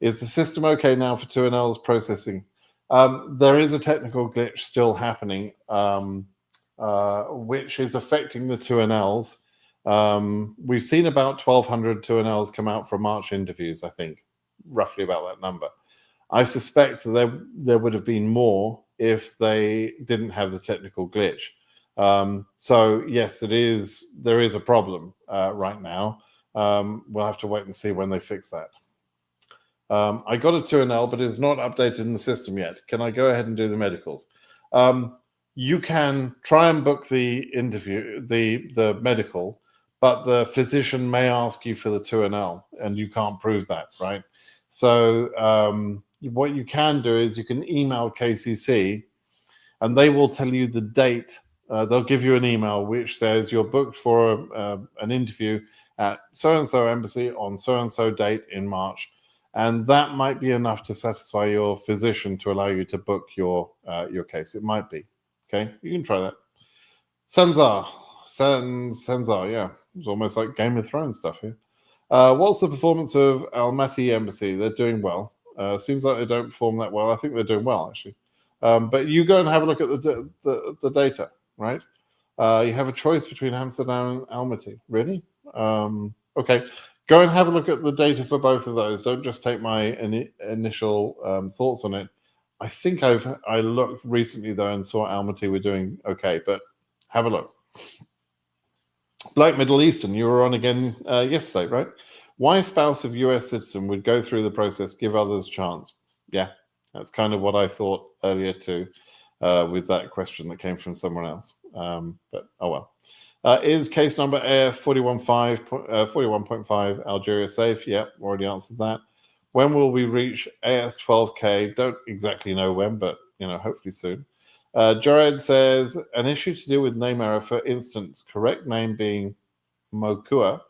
Is the system okay now for 2NL's processing? There is a technical glitch still happening, which is affecting the 2NLs. We've seen about 1,200 2NLs come out for March interviews, I think, roughly about that number. I suspect there would have been more if they didn't have the technical glitch. So yes, there is a problem right now. We'll have to wait and see when they fix that. I got a 2NL, but it's not updated in the system yet. Can I go ahead and do the medicals? You can try and book the interview, the medical, but the physician may ask you for the 2NL, and you can't prove that, right? So what you can do is you can email KCC, and they will tell you the date. They'll give you an email which says you're booked for an interview at so-and-so embassy on so-and-so date in March. And that might be enough to satisfy your physician to allow you to book your case. It might be. Okay, you can try that. Senzar, yeah. It's almost like Game of Thrones stuff here. What's the performance of Almaty embassy? They're doing well. Seems like they don't perform that well. I think they're doing well, actually. But you go and have a look at the data, right? You have a choice between Amsterdam and Almaty. Really? Okay. Go and have a look at the data for both of those. Don't just take my initial thoughts on it. I think I looked recently though and saw Almaty were doing okay, but have a look. Black Middle Eastern, you were on again yesterday, right? Why a spouse of US citizen would go through the process, give others a chance? Yeah, that's kind of what I thought earlier too, with that question that came from someone else. But oh well. Is case number AF 41.5 Algeria safe? Yep, already answered that. When will we reach AS 12K? Don't exactly know when, but hopefully soon. Jared says an issue to do with name error, for instance, correct name being Mokua,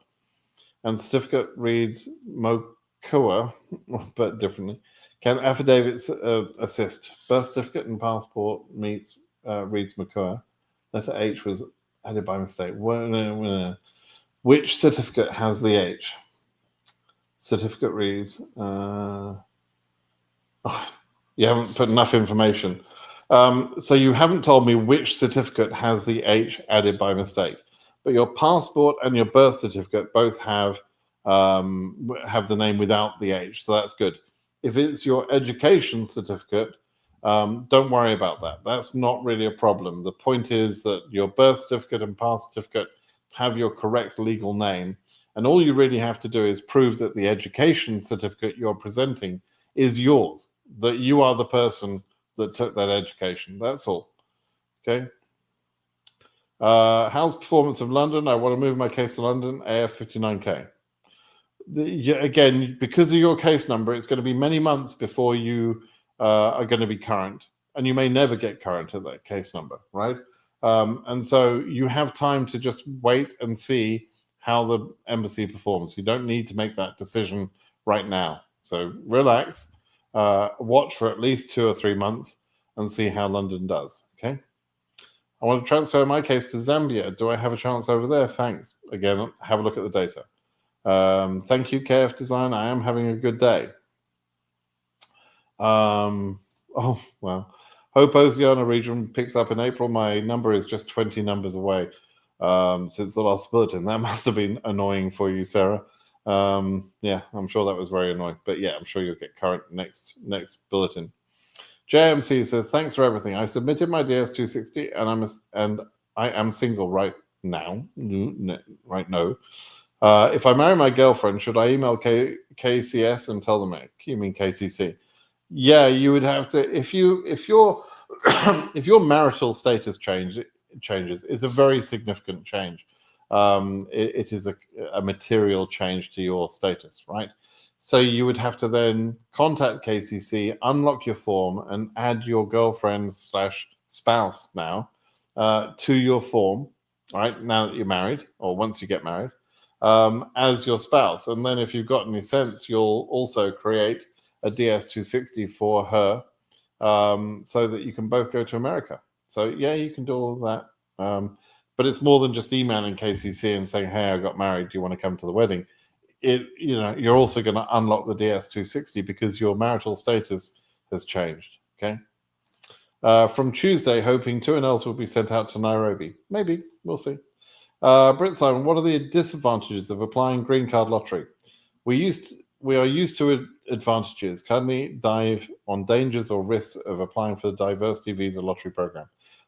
and certificate reads Mokua, but differently. Can affidavits assist? Birth certificate and passport reads Mokua. Letter H was added by mistake. Which certificate has the H? Certificate reads. You haven't put enough information. So you haven't told me which certificate has the H added by mistake. But your passport and your birth certificate both have the name without the H, so that's good. If it's your education certificate, don't worry about that. That's not really a problem. The point is that your birth certificate and past certificate have your correct legal name. And all you really have to do is prove that the education certificate you're presenting is yours, that you are the person that took that education. That's all. Okay. How's performance of London? I want to move my case to London, AF59K. Again, because of your case number, it's going to be many months before you are going to be current, and you may never get current at that case number, right? And so you have time to just wait and see how the embassy performs. You don't need to make that decision right now. So relax, watch for at least 2 or 3 months and see how London does, okay? I want to transfer my case to Zambia. Do I have a chance over there? Thanks. Again, have a look at the data. Thank you, KF Design. I am having a good day. Oh, well. Hope Oceania region picks up in April. My number is just 20 numbers away since the last bulletin. That must have been annoying for you, Sarah. Yeah, I'm sure that was very annoying. But yeah, I'm sure you'll get current next bulletin. JMC says, thanks for everything. I submitted my DS-260 and I am single right now. Right now. If I marry my girlfriend, should I email KCS and tell them it? You mean KCC? Yeah, you would have to. If your if your marital status changes, it's a very significant change. It is a material change to your status, right? So you would have to then contact KCC, unlock your form, and add your girlfriend/spouse now to your form, right? Now that you're married, or once you get married, as your spouse. And then if you've got any sense, you'll also create a DS-260 for her so that you can both go to America. So yeah, you can do all of that. But it's more than just emailing KCC and saying, hey, I got married. Do you want to come to the wedding? You're also going to unlock the DS-260 because your marital status has changed. Okay. From Tuesday, hoping 2NLs will be sent out to Nairobi. Maybe. We'll see. Brit Simon, what are the disadvantages of applying green card lottery? We are used to advantages. Can we dive on dangers or risks of applying for the diversity visa lottery program?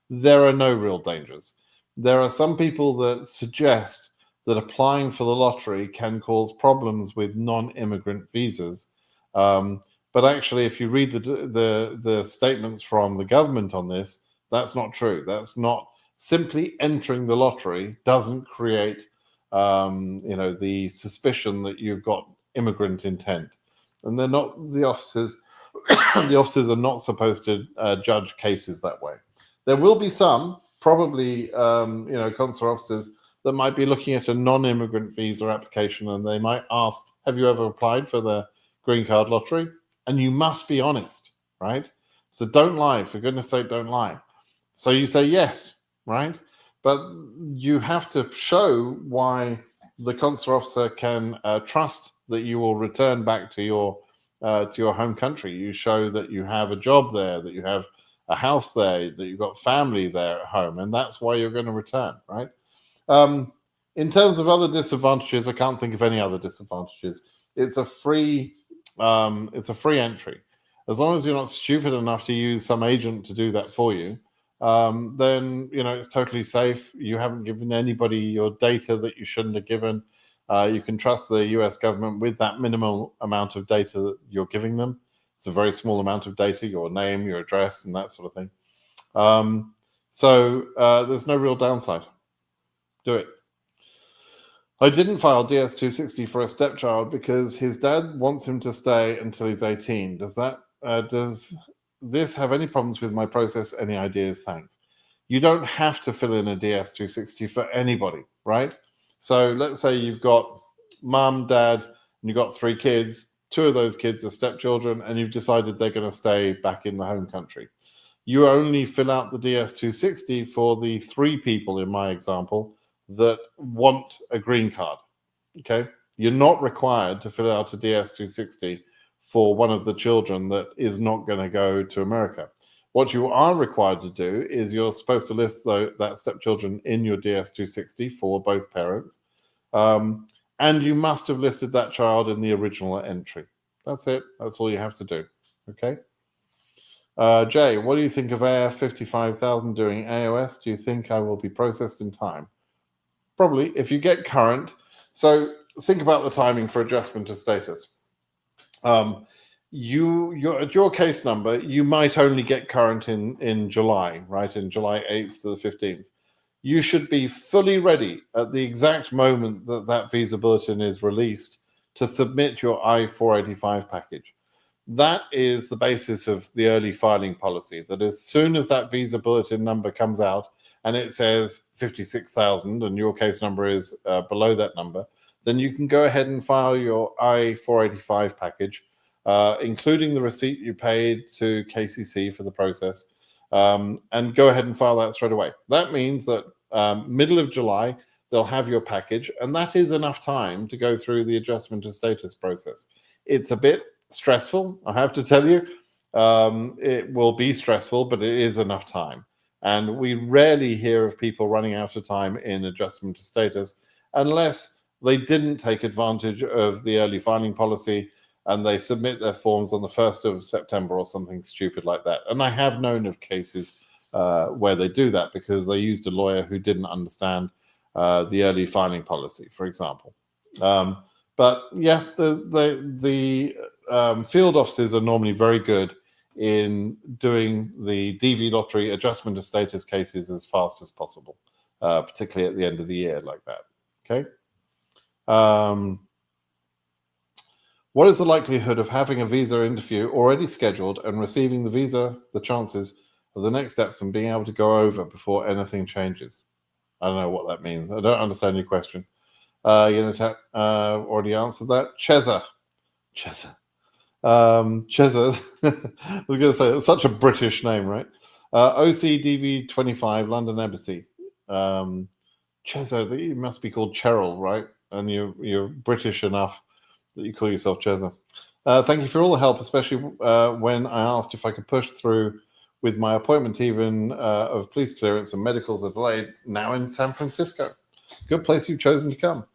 There are no real dangers. There are some people that suggest that applying for the lottery can cause problems with non-immigrant visas. But actually, if you read the statements from the government on this, that's not true. That's not simply entering the lottery doesn't create, the suspicion that you've got immigrant intent, and they're not the officers. The officers are not supposed to judge cases that way. There will be some, probably, consular officers that might be looking at a non-immigrant visa application, and they might ask, "Have you ever applied for the green card lottery?" And you must be honest, right? So don't lie, for goodness sake, don't lie. So you say yes, right? But you have to show why the consular officer can trust that you will return back to your home country. You show that you have a job there, that you have a house there, that you've got family there at home, and that's why you're going to return, right? In terms of other disadvantages, I can't think of any other disadvantages. It's a free entry. As long as you're not stupid enough to use some agent to do that for you, then it's totally safe. You haven't given anybody your data that you shouldn't have given. You can trust the US government with that minimal amount of data that you're giving them. It's a very small amount of data, your name, your address, and that sort of thing. So there's no real downside. Do it. I didn't file DS-260 for a stepchild because his dad wants him to stay until he's 18. Does this have any problems with my process? Any ideas? Thanks. You don't have to fill in a DS-260 for anybody, right? So let's say you've got mum, dad, and you've got 3 kids. 2 of those kids are stepchildren, and you've decided they're going to stay back in the home country. You only fill out the DS-260 for the 3 people, in my example, that want a green card. Okay? You're not required to fill out a DS-260 for one of the children that is not going to go to America. What you are required to do is you're supposed to list that stepchildren in your DS-260 for both parents. And you must have listed that child in the original entry. That's it. That's all you have to do. Okay? Jay, what do you think of AF 55,000 doing AOS? Do you think I will be processed in time? Probably, if you get current. So think about the timing for adjustment of status. Your case number, you might only get current in July, right? In July 8th to the 15th. You should be fully ready at the exact moment that that visa bulletin is released to submit your I-485 package. That is the basis of the early filing policy, that as soon as that visa bulletin number comes out and it says 56,000 and your case number is below that number, then you can go ahead and file your I-485 package, including the receipt you paid to KCC for the process, and go ahead and file that straight away. That means that middle of July, they'll have your package, and that is enough time to go through the adjustment of status process. It's a bit stressful, I have to tell you. It will be stressful, but it is enough time. And we rarely hear of people running out of time in adjustment of status unless they didn't take advantage of the early filing policy and they submit their forms on the 1st of September or something stupid like that. And I have known of cases where they do that because they used a lawyer who didn't understand the early filing policy, for example. But yeah, the field offices are normally very good in doing the DV lottery adjustment of status cases as fast as possible, particularly at the end of the year like that. Okay. What is the likelihood of having a visa interview already scheduled and receiving the visa, the chances of the next steps and being able to go over before anything changes? I don't know what that means. I don't understand your question. Unitat already answered that. Cheza. Cheza. I was going to say, it's such a British name, right? OCDV25, London Embassy. Cheza, you must be called Cheryl, right? And you're British enough that you call yourself Cheza. Thank you for all the help, especially when I asked if I could push through with my appointment, even of police clearance and medicals are delayed, now in San Francisco. Good place you've chosen to come.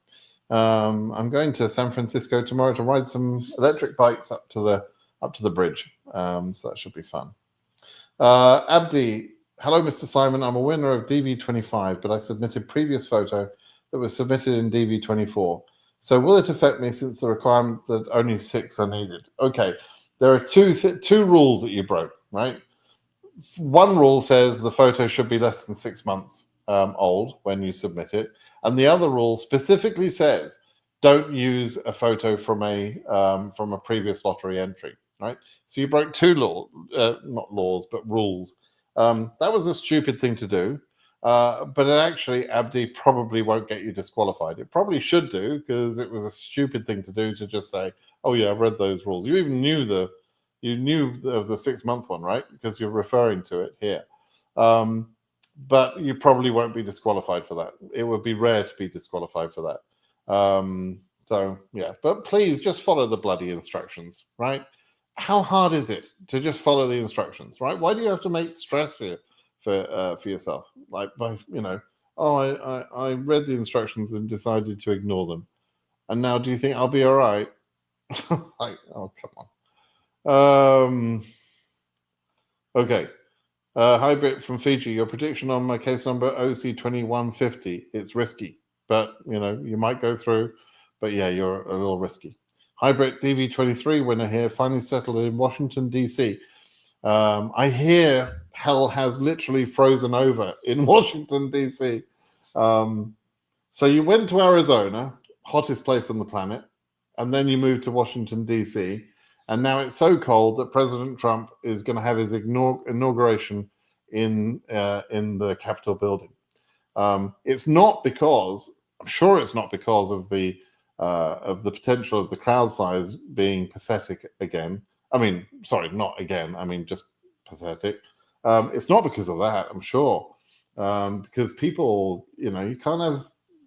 I'm going to San Francisco tomorrow to ride some electric bikes up to the bridge. So that should be fun. Abdi, hello, Mr. Simon. I'm a winner of DV25, but I submitted previous photo that was submitted in DV24. So will it affect me since the requirement that only 6 are needed? Okay, there are two rules that you broke, right? One rule says the photo should be less than 6 months old when you submit it. And the other rule specifically says don't use a photo from a previous lottery entry, right? So you broke two not laws, but rules. That was a stupid thing to do. But it actually, Abdi, probably won't get you disqualified. It probably should do, because it was a stupid thing to do to just say, oh yeah, I've read those rules. You even knew of the 6 month one, right? Because you're referring to it here. But you probably won't be disqualified for that. It would be rare to be disqualified for that. So yeah, but please just follow the bloody instructions, right? How hard is it to just follow the instructions, right? Why do you have to make stress for yourself? Like, by, I read the instructions and decided to ignore them, and now do you think I'll be all right? Like, oh, come on. Okay. Hi, Brit from Fiji. Your prediction on my case number OC2150. It's risky, but you might go through. But yeah, you're a little risky. Hi, Brit. DV23 winner here. Finally settled in Washington D.C. I hear hell has literally frozen over in Washington D.C. So you went to Arizona, hottest place on the planet, and then you moved to Washington D.C. And now it's so cold that President Trump is going to have his inauguration in the Capitol building. It's not because, I'm sure it's not because of the potential of the crowd size being pathetic again. I mean, sorry, not again. I mean, just pathetic. It's not because of that, I'm sure. Because people, you can't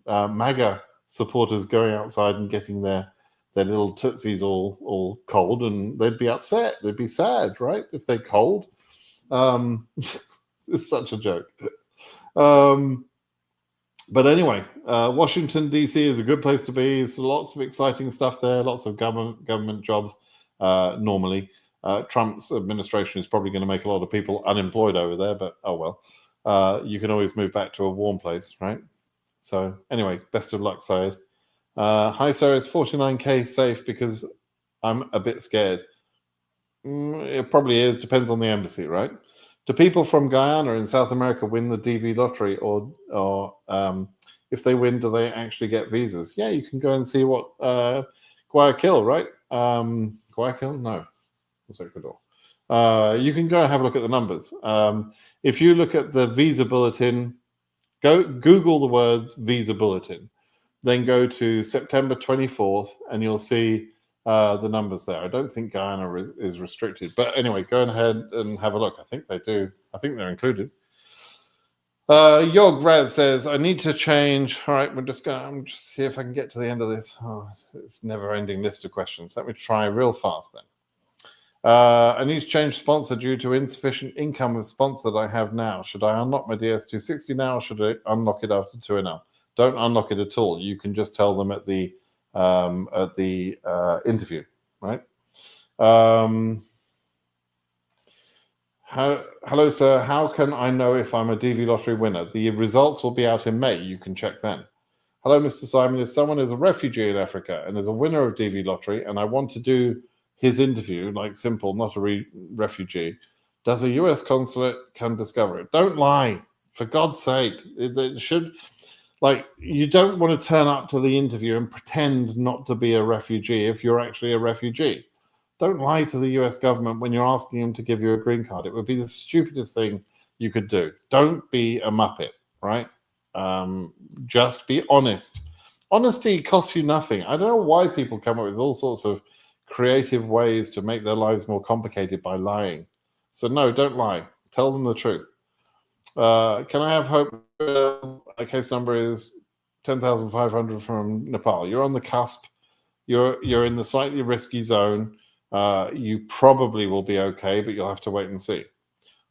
have MAGA supporters going outside and getting their little tootsies all cold, and they'd be upset. They'd be sad, right? If they're cold. It's such a joke. But anyway, Washington, D.C. is a good place to be. There's lots of exciting stuff there, lots of government jobs normally. Trump's administration is probably going to make a lot of people unemployed over there, but oh well. You can always move back to a warm place, right? So anyway, best of luck, Syed. Hi, sir. Is 49K safe? Because I'm a bit scared. It probably is. Depends on the embassy, right? Do people from Guyana in South America win the DV lottery, or if they win, do they actually get visas? Yeah, you can go and see what Guayaquil, right? Guayaquil? No, it's Ecuador. You can go and have a look at the numbers. If you look at the visa bulletin, go Google the words visa bulletin, then go to September 24th, and you'll see the numbers there. I don't think Guyana is restricted, but anyway, go ahead and have a look. I think they do. I think they're included. Yograd says, I need to change. All right, I'm just see if I can get to the end of this. Oh, it's never-ending list of questions. Let me try real fast then. I need to change sponsor due to insufficient income of sponsor that I have now. Should I unlock my DS-260 now, or should I unlock it after 2NL? Don't unlock it at all. You can just tell them at the interview, right? Hello, sir. How can I know if I'm a DV lottery winner? The results will be out in May. You can check then. Hello, Mr. Simon. If someone is a refugee in Africa and is a winner of DV lottery, and I want to do his interview, like simple, not a refugee, does a US consulate can discover it? Don't lie, for God's sake. It should, like, you don't want to turn up to the interview and pretend not to be a refugee if you're actually a refugee. Don't lie to the US government when you're asking them to give you a green card. It would be the stupidest thing you could do. Don't be a muppet, right? Just be honest. Honesty costs you nothing. I don't know why people come up with all sorts of creative ways to make their lives more complicated by lying. So no, don't lie. Tell them the truth. Can I have hope? Case number is 10,500 from Nepal. You're on the cusp. You're in the slightly risky zone. You probably will be okay, but you'll have to wait and see.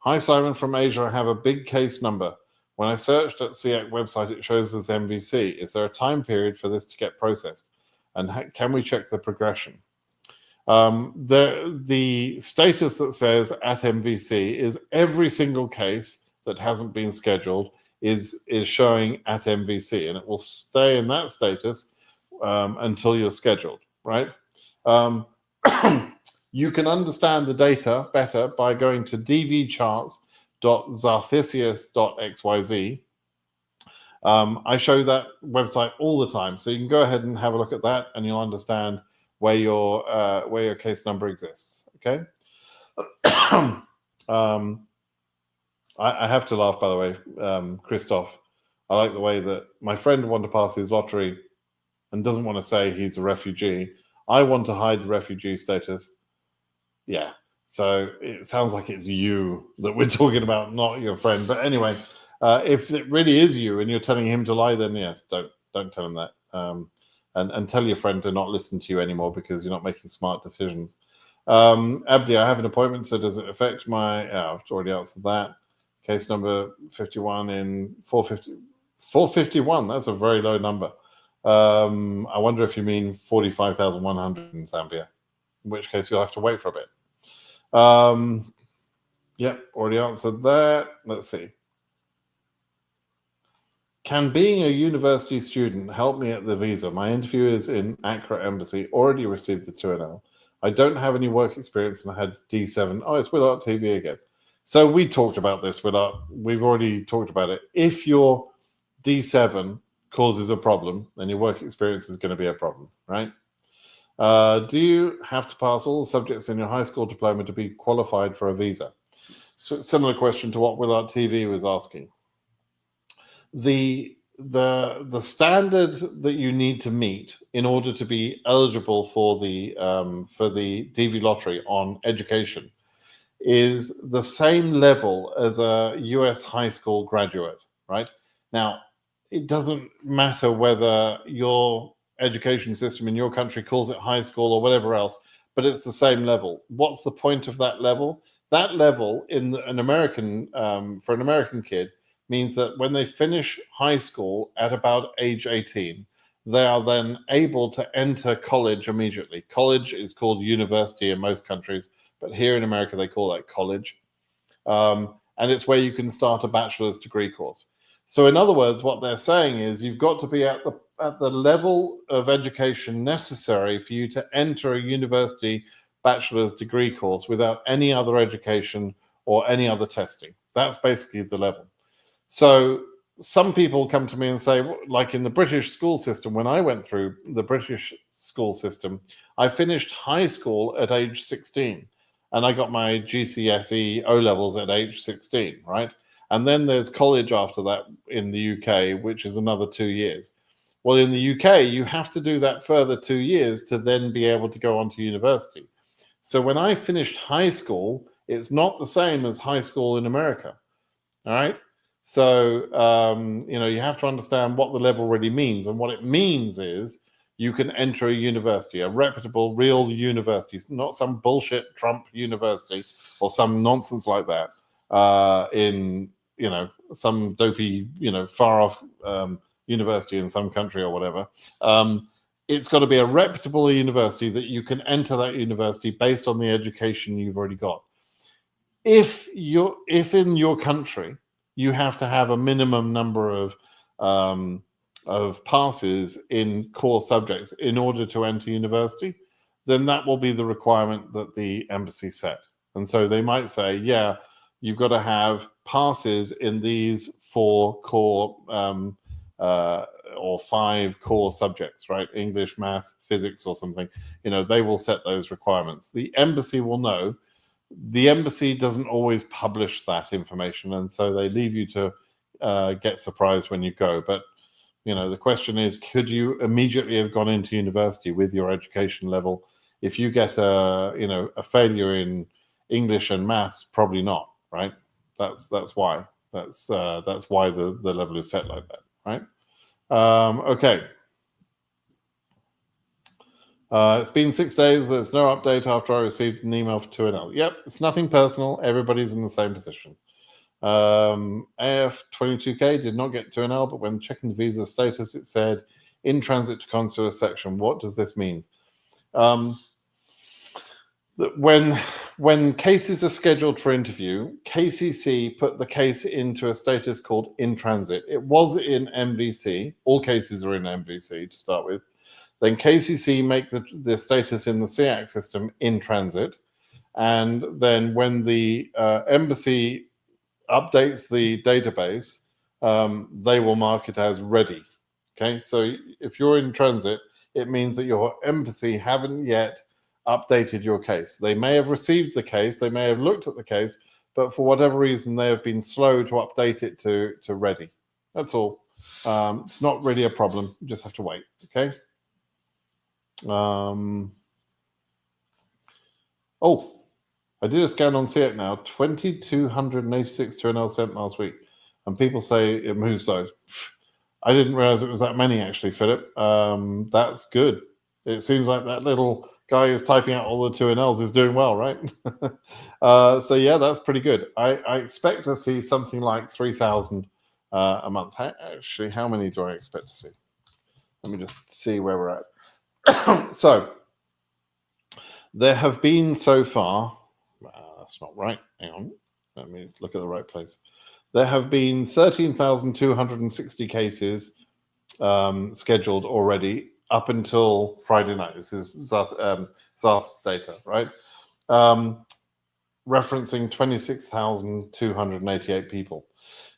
Hi, Simon from Asia. I have a big case number. When I searched at SEAC website, it shows as MVC. Is there a time period for this to get processed? And can we check the progression? The status that says at MVC is every single case that hasn't been scheduled is showing at MVC, and it will stay in that status until you're scheduled, right? You can understand the data better by going to dvcharts.zarthisius.xyz. I show that website all the time, so you can go ahead and have a look at that, and you'll understand where your case number exists. Okay. I have to laugh, by the way, Christoph. I like the way that my friend wanted to pass his lottery and doesn't want to say he's a refugee. I want to hide the refugee status. Yeah. So it sounds like it's you that we're talking about, not your friend. But anyway, if it really is you and you're telling him to lie, then yes, don't tell him that. And tell your friend to not listen to you anymore because you're not making smart decisions. Abdi, I have an appointment, so does it affect my... I've already answered that. Case number 51 in 450. 451, that's a very low number. I wonder if you mean 45,100 in Zambia, in which case you'll have to wait for a bit. Yep, already answered that. Let's see. Can being a university student help me at the visa? My interview is in Accra Embassy, already received the 2NL. I don't have any work experience and I had D7. Oh, it's Willart TV again. So we talked about this, Willart. We've already talked about it. If your D7 causes a problem, then your work experience is going to be a problem, right? Do you have to pass all the subjects in your high school diploma to be qualified for a visa? So similar question to what Willart TV was asking. The standard that you need to meet in order to be eligible for the DV lottery on education is the same level as a US high school graduate, right? Now, it doesn't matter whether your education system in your country calls it high school or whatever else, but it's the same level. What's the point of that level? That level in an American, for an American kid, means that when they finish high school at about age 18, they are then able to enter college immediately. College is called university in most countries, but here in America, they call that college. And it's where you can start a bachelor's degree course. So in other words, what they're saying is you've got to be at the level of education necessary for you to enter a university bachelor's degree course without any other education or any other testing. That's basically the level. So some people come to me and say, like in the British school system, when I went through the British school system, I finished high school at age 16 and I got my GCSE O levels at age 16, right? And then there's college after that in the UK, which is another 2 years. Well, in the UK, you have to do that further 2 years to then be able to go on to university. So when I finished high school, it's not the same as high school in America. All right. So, you have to understand what the level really means. And what it means is you can enter a university, a reputable, real university, not some bullshit Trump university or some nonsense like that in, some dopey, far off university in some country or whatever. It's got to be a reputable university that you can enter that university based on the education you've already got. If in your country you have to have a minimum number of passes in core subjects in order to enter university, then that will be the requirement that the embassy set. And so they might say, yeah, you've got to have passes in these 4 core or 5 core subjects, right? English, math, physics, or something. They will set those requirements. The embassy will know. The embassy doesn't always publish that information, and so they leave you to get surprised when you go. But the question is, could you immediately have gone into university with your education level? If you get a failure in English and maths, probably not, right? That's why why the level is set like that, right? Okay. It's been 6 days. There's no update after I received an email for 2NL. Yep, it's nothing personal. Everybody's in the same position. AF22K did not get 2NL, but when checking the visa status, it said in transit to consular section. What does this mean? That when cases are scheduled for interview, KCC put the case into a status called in transit. It was in MVC. All cases are in MVC to start with. Then KCC make the status in the SEAC system in transit. And then when the embassy updates the database, they will mark it as ready. Okay, so if you're in transit, it means that your embassy haven't yet updated your case. They may have received the case, they may have looked at the case, but for whatever reason, they have been slow to update it to ready. That's all. It's not really a problem. You just have to wait. Okay. I did a scan on SEAC now. 2,286 2NL sent last week, and people say it moves slow. I didn't realize it was that many, actually, Philip. That's good. It seems like that little guy who's typing out all the 2NLs is doing well, right? So yeah, that's pretty good. I expect to see something like 3,000 a month. Actually, how many do I expect to see? Let me just see where we're at. So there have been so far, that's not right, hang on, let me look at the right place. There have been 13,260 cases scheduled already up until Friday night. This is Zarth's data, right? Referencing 26,288 people.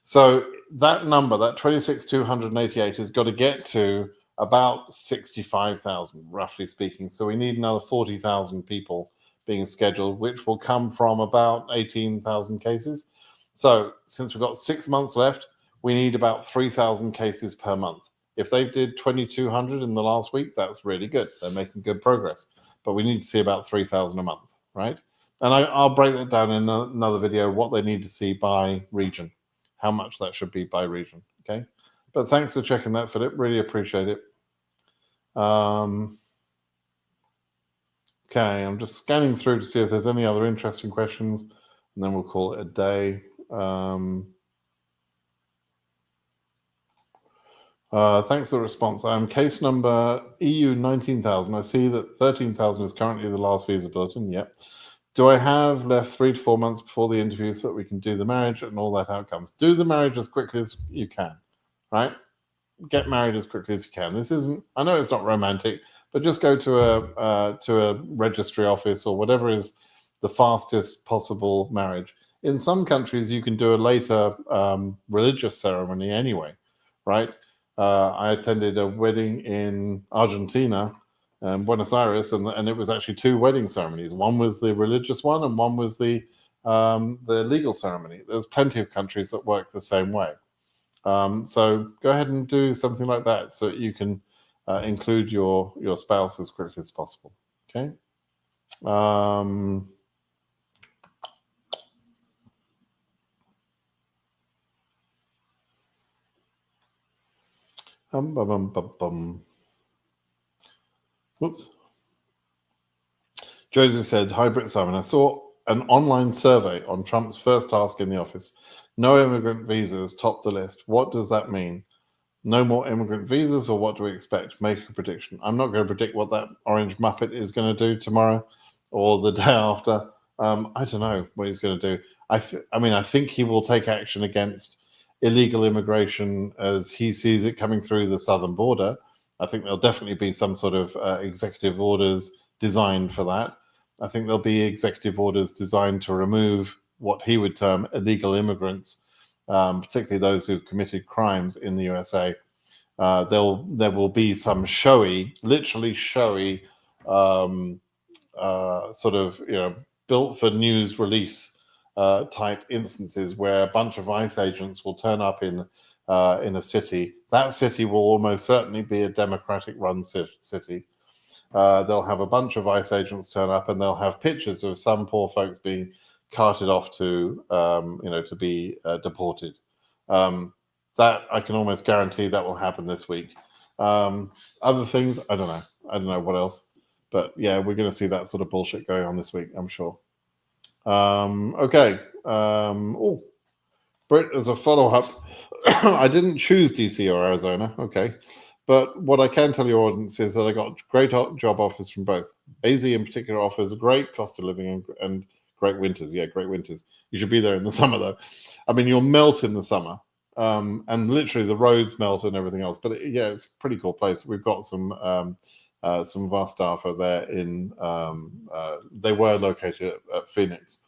So that number, that 26,288 has got to get to about 65,000, roughly speaking. So we need another 40,000 people being scheduled, which will come from about 18,000 cases. So since we've got 6 months left, we need about 3,000 cases per month. If they did 2,200 in the last week, that's really good. They're making good progress. But we need to see about 3,000 a month, right? And I'll break that down in another video, what they need to see by region, how much that should be by region, okay? But thanks for checking that, Philip. Really appreciate it. Okay, I'm just scanning through to see if there's any other interesting questions, and then we'll call it a day. Thanks for the response. Case number EU 19,000. I see that 13,000 is currently the last visa bulletin. Yep. Do I have left 3 to 4 months before the interview so that we can do the marriage and all that outcomes? Do the marriage as quickly as you can, right? Get married as quickly as you can. This isn't, I know it's not romantic, but just go to a registry office or whatever is the fastest possible marriage. In some countries, you can do a later religious ceremony anyway, right? I attended a wedding in Argentina, Buenos Aires, and it was actually 2 wedding ceremonies. One was the religious one, and one was the legal ceremony. There's plenty of countries that work the same way. So go ahead and do something like that so that you can include your spouse as quickly as possible. Okay. Oops. Joseph said, "Hi, Brit Simon. I saw an online survey on Trump's first task in the office. No immigrant visas topped the list. What does that mean? No more immigrant visas, or what do we expect? Make a prediction." I'm not going to predict what that orange Muppet is going to do tomorrow or the day after. I don't know what he's going to do. I think he will take action against illegal immigration as he sees it coming through the southern border. I think there'll definitely be some sort of executive orders designed for that. I think there'll be executive orders designed to remove what he would term illegal immigrants, particularly those who've committed crimes in the USA. There will be some literally showy, sort of built for news release type instances where a bunch of ICE agents will turn up in a city. That city will almost certainly be a Democratic-run city. They'll have a bunch of ICE agents turn up, and they'll have pictures of some poor folks being carted off to be deported. That I can almost guarantee that will happen this week. Other things, I don't know what else, but yeah, we're going to see that sort of bullshit going on this week, I'm sure. Okay. Britt, as a follow-up, I didn't choose DC or Arizona. Okay. But what I can tell your audience is that I got great job offers from both. AZ in particular offers a great cost of living and great winters. Yeah, great winters. You should be there in the summer, though. I mean, you'll melt in the summer, and literally the roads melt and everything else. But it's a pretty cool place. We've got some of our staff are there they were located at Phoenix,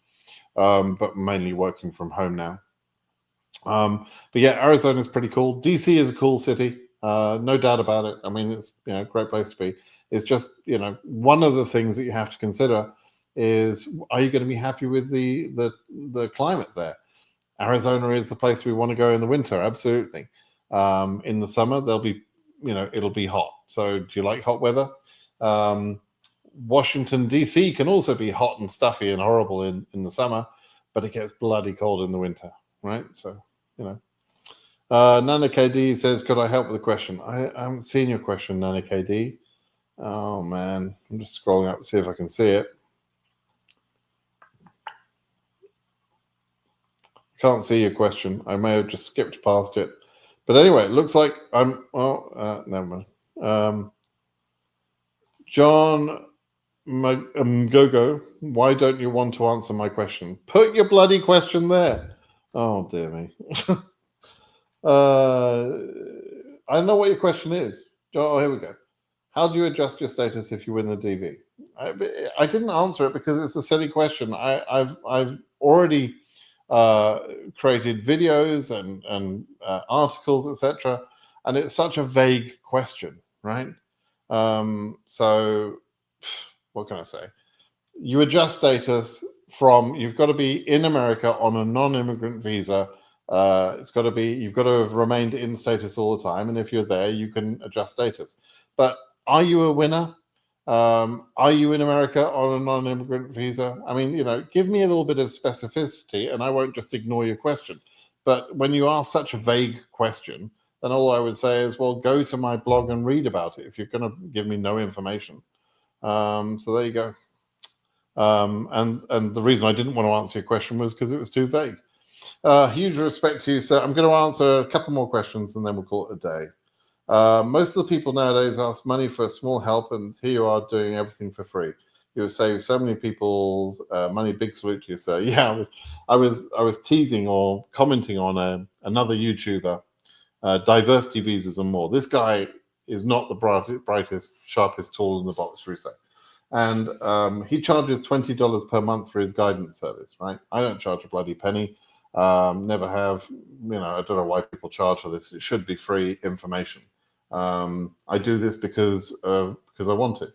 but mainly working from home now. But yeah, Arizona is pretty cool. DC is a cool city. No doubt about it. I mean, it's a great place to be. It's just one of the things that you have to consider is, are you going to be happy with the climate there? Arizona is the place we want to go in the winter, absolutely. In the summer, it'll be hot. So, do you like hot weather? Washington DC can also be hot and stuffy and horrible in the summer, but it gets bloody cold in the winter, right? So, Nana KD says, "Could I help with a question?" I haven't seen your question, Nana KD. Oh man, I'm just scrolling up to see if I can see it. Can't see your question. I may have just skipped past it. But anyway, it looks like never mind. John Mgogo, why don't you want to answer my question? Put your bloody question there. Oh, dear me. I don't know what your question is. Oh, here we go. How do you adjust your status if you win the DV? I didn't answer it because it's a silly question. I've already created videos and articles, etc., and it's such a vague question, right? So what can I say? You adjust status you've got to be in America on a non-immigrant visa. You've got to have remained in status all the time, and if you're there, you can adjust status. But are you a winner? Are you in America on a non-immigrant visa? I mean, give me a little bit of specificity, and I won't just ignore your question. But when you ask such a vague question, then all I would say is, well, go to my blog and read about it if you're going to give me no information. So there you go. And the reason I didn't want to answer your question was because it was too vague. Huge respect to you, sir. I'm going to answer a couple more questions and then we'll call it a day. Most of the people nowadays ask money for small help, and here you are doing everything for free. You have saved so many people's money. Big salute to you, sir. Yeah, I was teasing or commenting on another YouTuber, diversity visas and more. This guy is not the brightest, sharpest tool in the box, shall we say? And he charges $20 per month for his guidance service. Right? I don't charge a bloody penny. Never have. I don't know why people charge for this. It should be free information. I do this because I want it.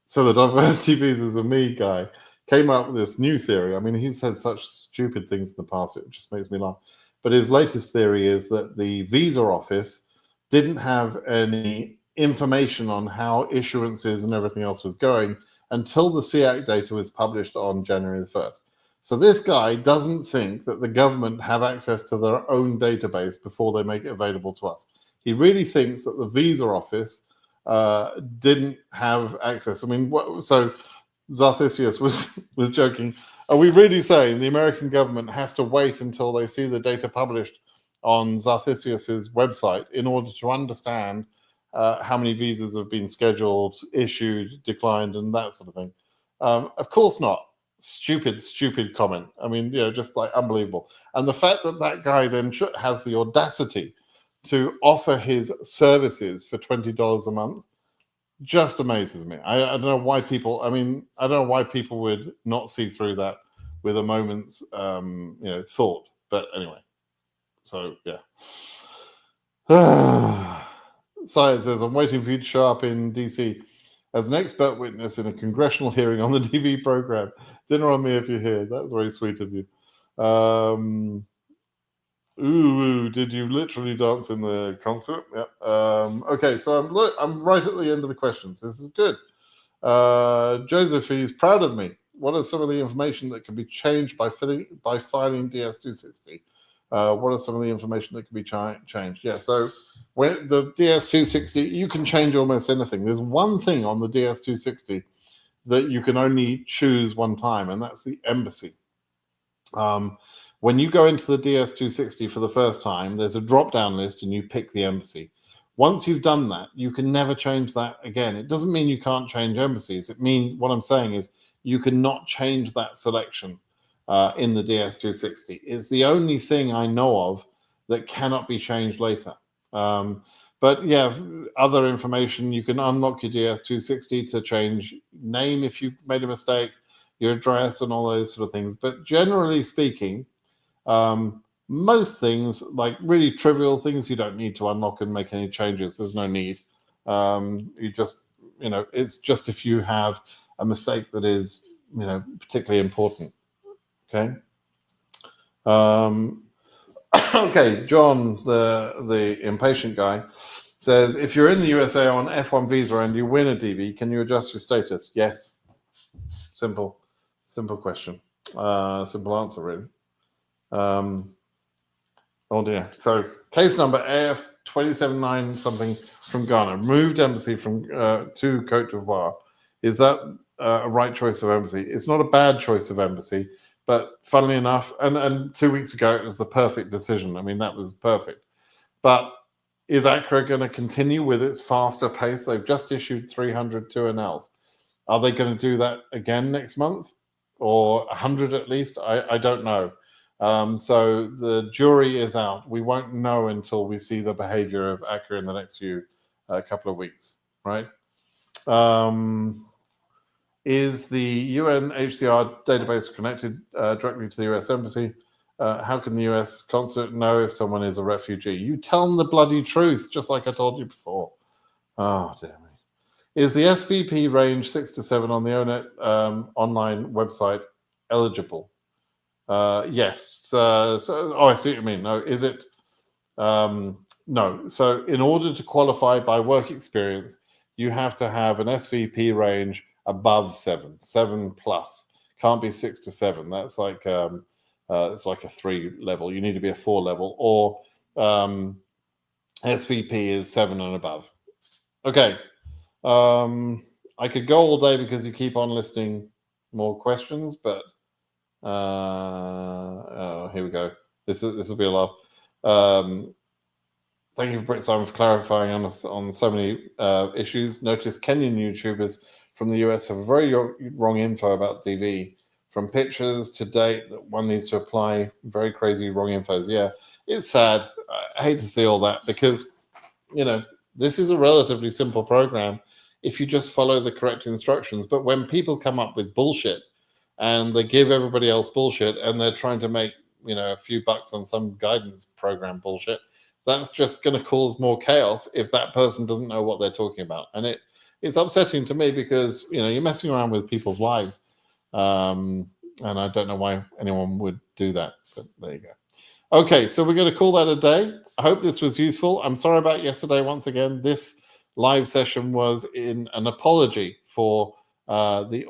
So the diversity visas of me guy came up with this new theory. I mean, he's said such stupid things in the past, it just makes me laugh. But his latest theory is that the visa office didn't have any information on how issuances and everything else was going until the SEAC data was published on January the 1st. So this guy doesn't think that the government have access to their own database before they make it available to us. He really thinks that the visa office didn't have access. I mean, so Zarthisius was joking. Are we really saying the American government has to wait until they see the data published on Zarthisius's website in order to understand how many visas have been scheduled, issued, declined, and that sort of thing? Of course not. Stupid comment. I mean, just like unbelievable. And the fact that that guy then has the audacity to offer his services for $20 a month just amazes me. I don't know why people. I don't know why people would not see through that with a moment's thought. But anyway, so yeah. Science says, I'm waiting for you to show up in DC as an expert witness in a congressional hearing on the TV program. Dinner on me if you're here. That's very sweet of you. Ooh, did you literally dance in the concert? Yeah. Okay, so I'm right at the end of the questions. This is good. Joseph is proud of me. What are some of the information that can be changed by filing DS-260? What are some of the information that can be changed? Yeah, so when the DS-260, you can change almost anything. There's one thing on the DS-260 that you can only choose one time, and that's the embassy. When you go into the DS-260 for the first time, there's a drop-down list and you pick the embassy. Once you've done that, you can never change that again. It doesn't mean you can't change embassies. It means, what I'm saying is, you cannot change that selection in the DS-260. It's the only thing I know of that cannot be changed later. But yeah, other information, you can unlock your DS-260 to change name if you made a mistake, your address and all those sort of things. But generally speaking, most things, like really trivial things, you don't need to unlock and make any changes. There's no need. You just, it's just if you have a mistake that is, particularly important. Okay. Okay, John, the impatient guy, says, if you're in the USA on F1 visa and you win a DV, can you adjust your status? Yes. Simple question. Simple answer, really. Oh dear. So case number AF 279 something from Ghana, moved embassy from to Cote d'Ivoire. Is that a right choice of embassy? It's not a bad choice of embassy, but funnily enough, and 2 weeks ago it was the perfect decision. I mean, that was perfect. But is Accra going to continue with its faster pace? They've just issued 300 2NLs. Are they going to do that again next month, or 100 at least? I don't know. So the jury is out. We won't know until we see the behavior of Accra in the next couple of weeks, right? Is the UNHCR database connected directly to the US Embassy? How can the US consulate know if someone is a refugee? You tell them the bloody truth, just like I told you before. Oh, dear me. Is the SVP range 6 to 7 on the ONET online website eligible? Yes. I see what you mean. No, is it? No. So in order to qualify by work experience, you have to have an SVP range above 7 plus. Can't be 6 to 7. That's like it's like a 3 level. You need to be a 4 level, or SVP is 7 and above. Okay. I could go all day because you keep on listing more questions, but here we go. This will be a lot. Thank you, Brit Simon, for clarifying on so many issues. Notice Kenyan YouTubers from the US have very wrong info about DV, from pictures to date that one needs to apply. Very crazy wrong infos. Yeah, it's sad. I hate to see all that because, you know, this is a relatively simple program if you just follow the correct instructions. But when people come up with bullshit and they give everybody else bullshit and they're trying to make, you know, a few bucks on some guidance program bullshit, that's just going to cause more chaos if that person doesn't know what they're talking about. And it's upsetting to me because, you know, you're messing around with people's lives. And I don't know why anyone would do that, but there you go. Okay, so we're going to call that a day. I hope this was useful. I'm sorry about yesterday once again. This live session was in an apology for the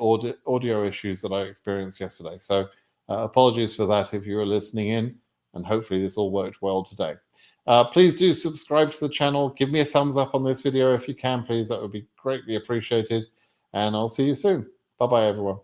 audio issues that I experienced yesterday. So apologies for that if you were listening in, and hopefully this all worked well today. Please do subscribe to the channel. Give me a thumbs up on this video if you can, please. That would be greatly appreciated. And I'll see you soon. Bye-bye, everyone.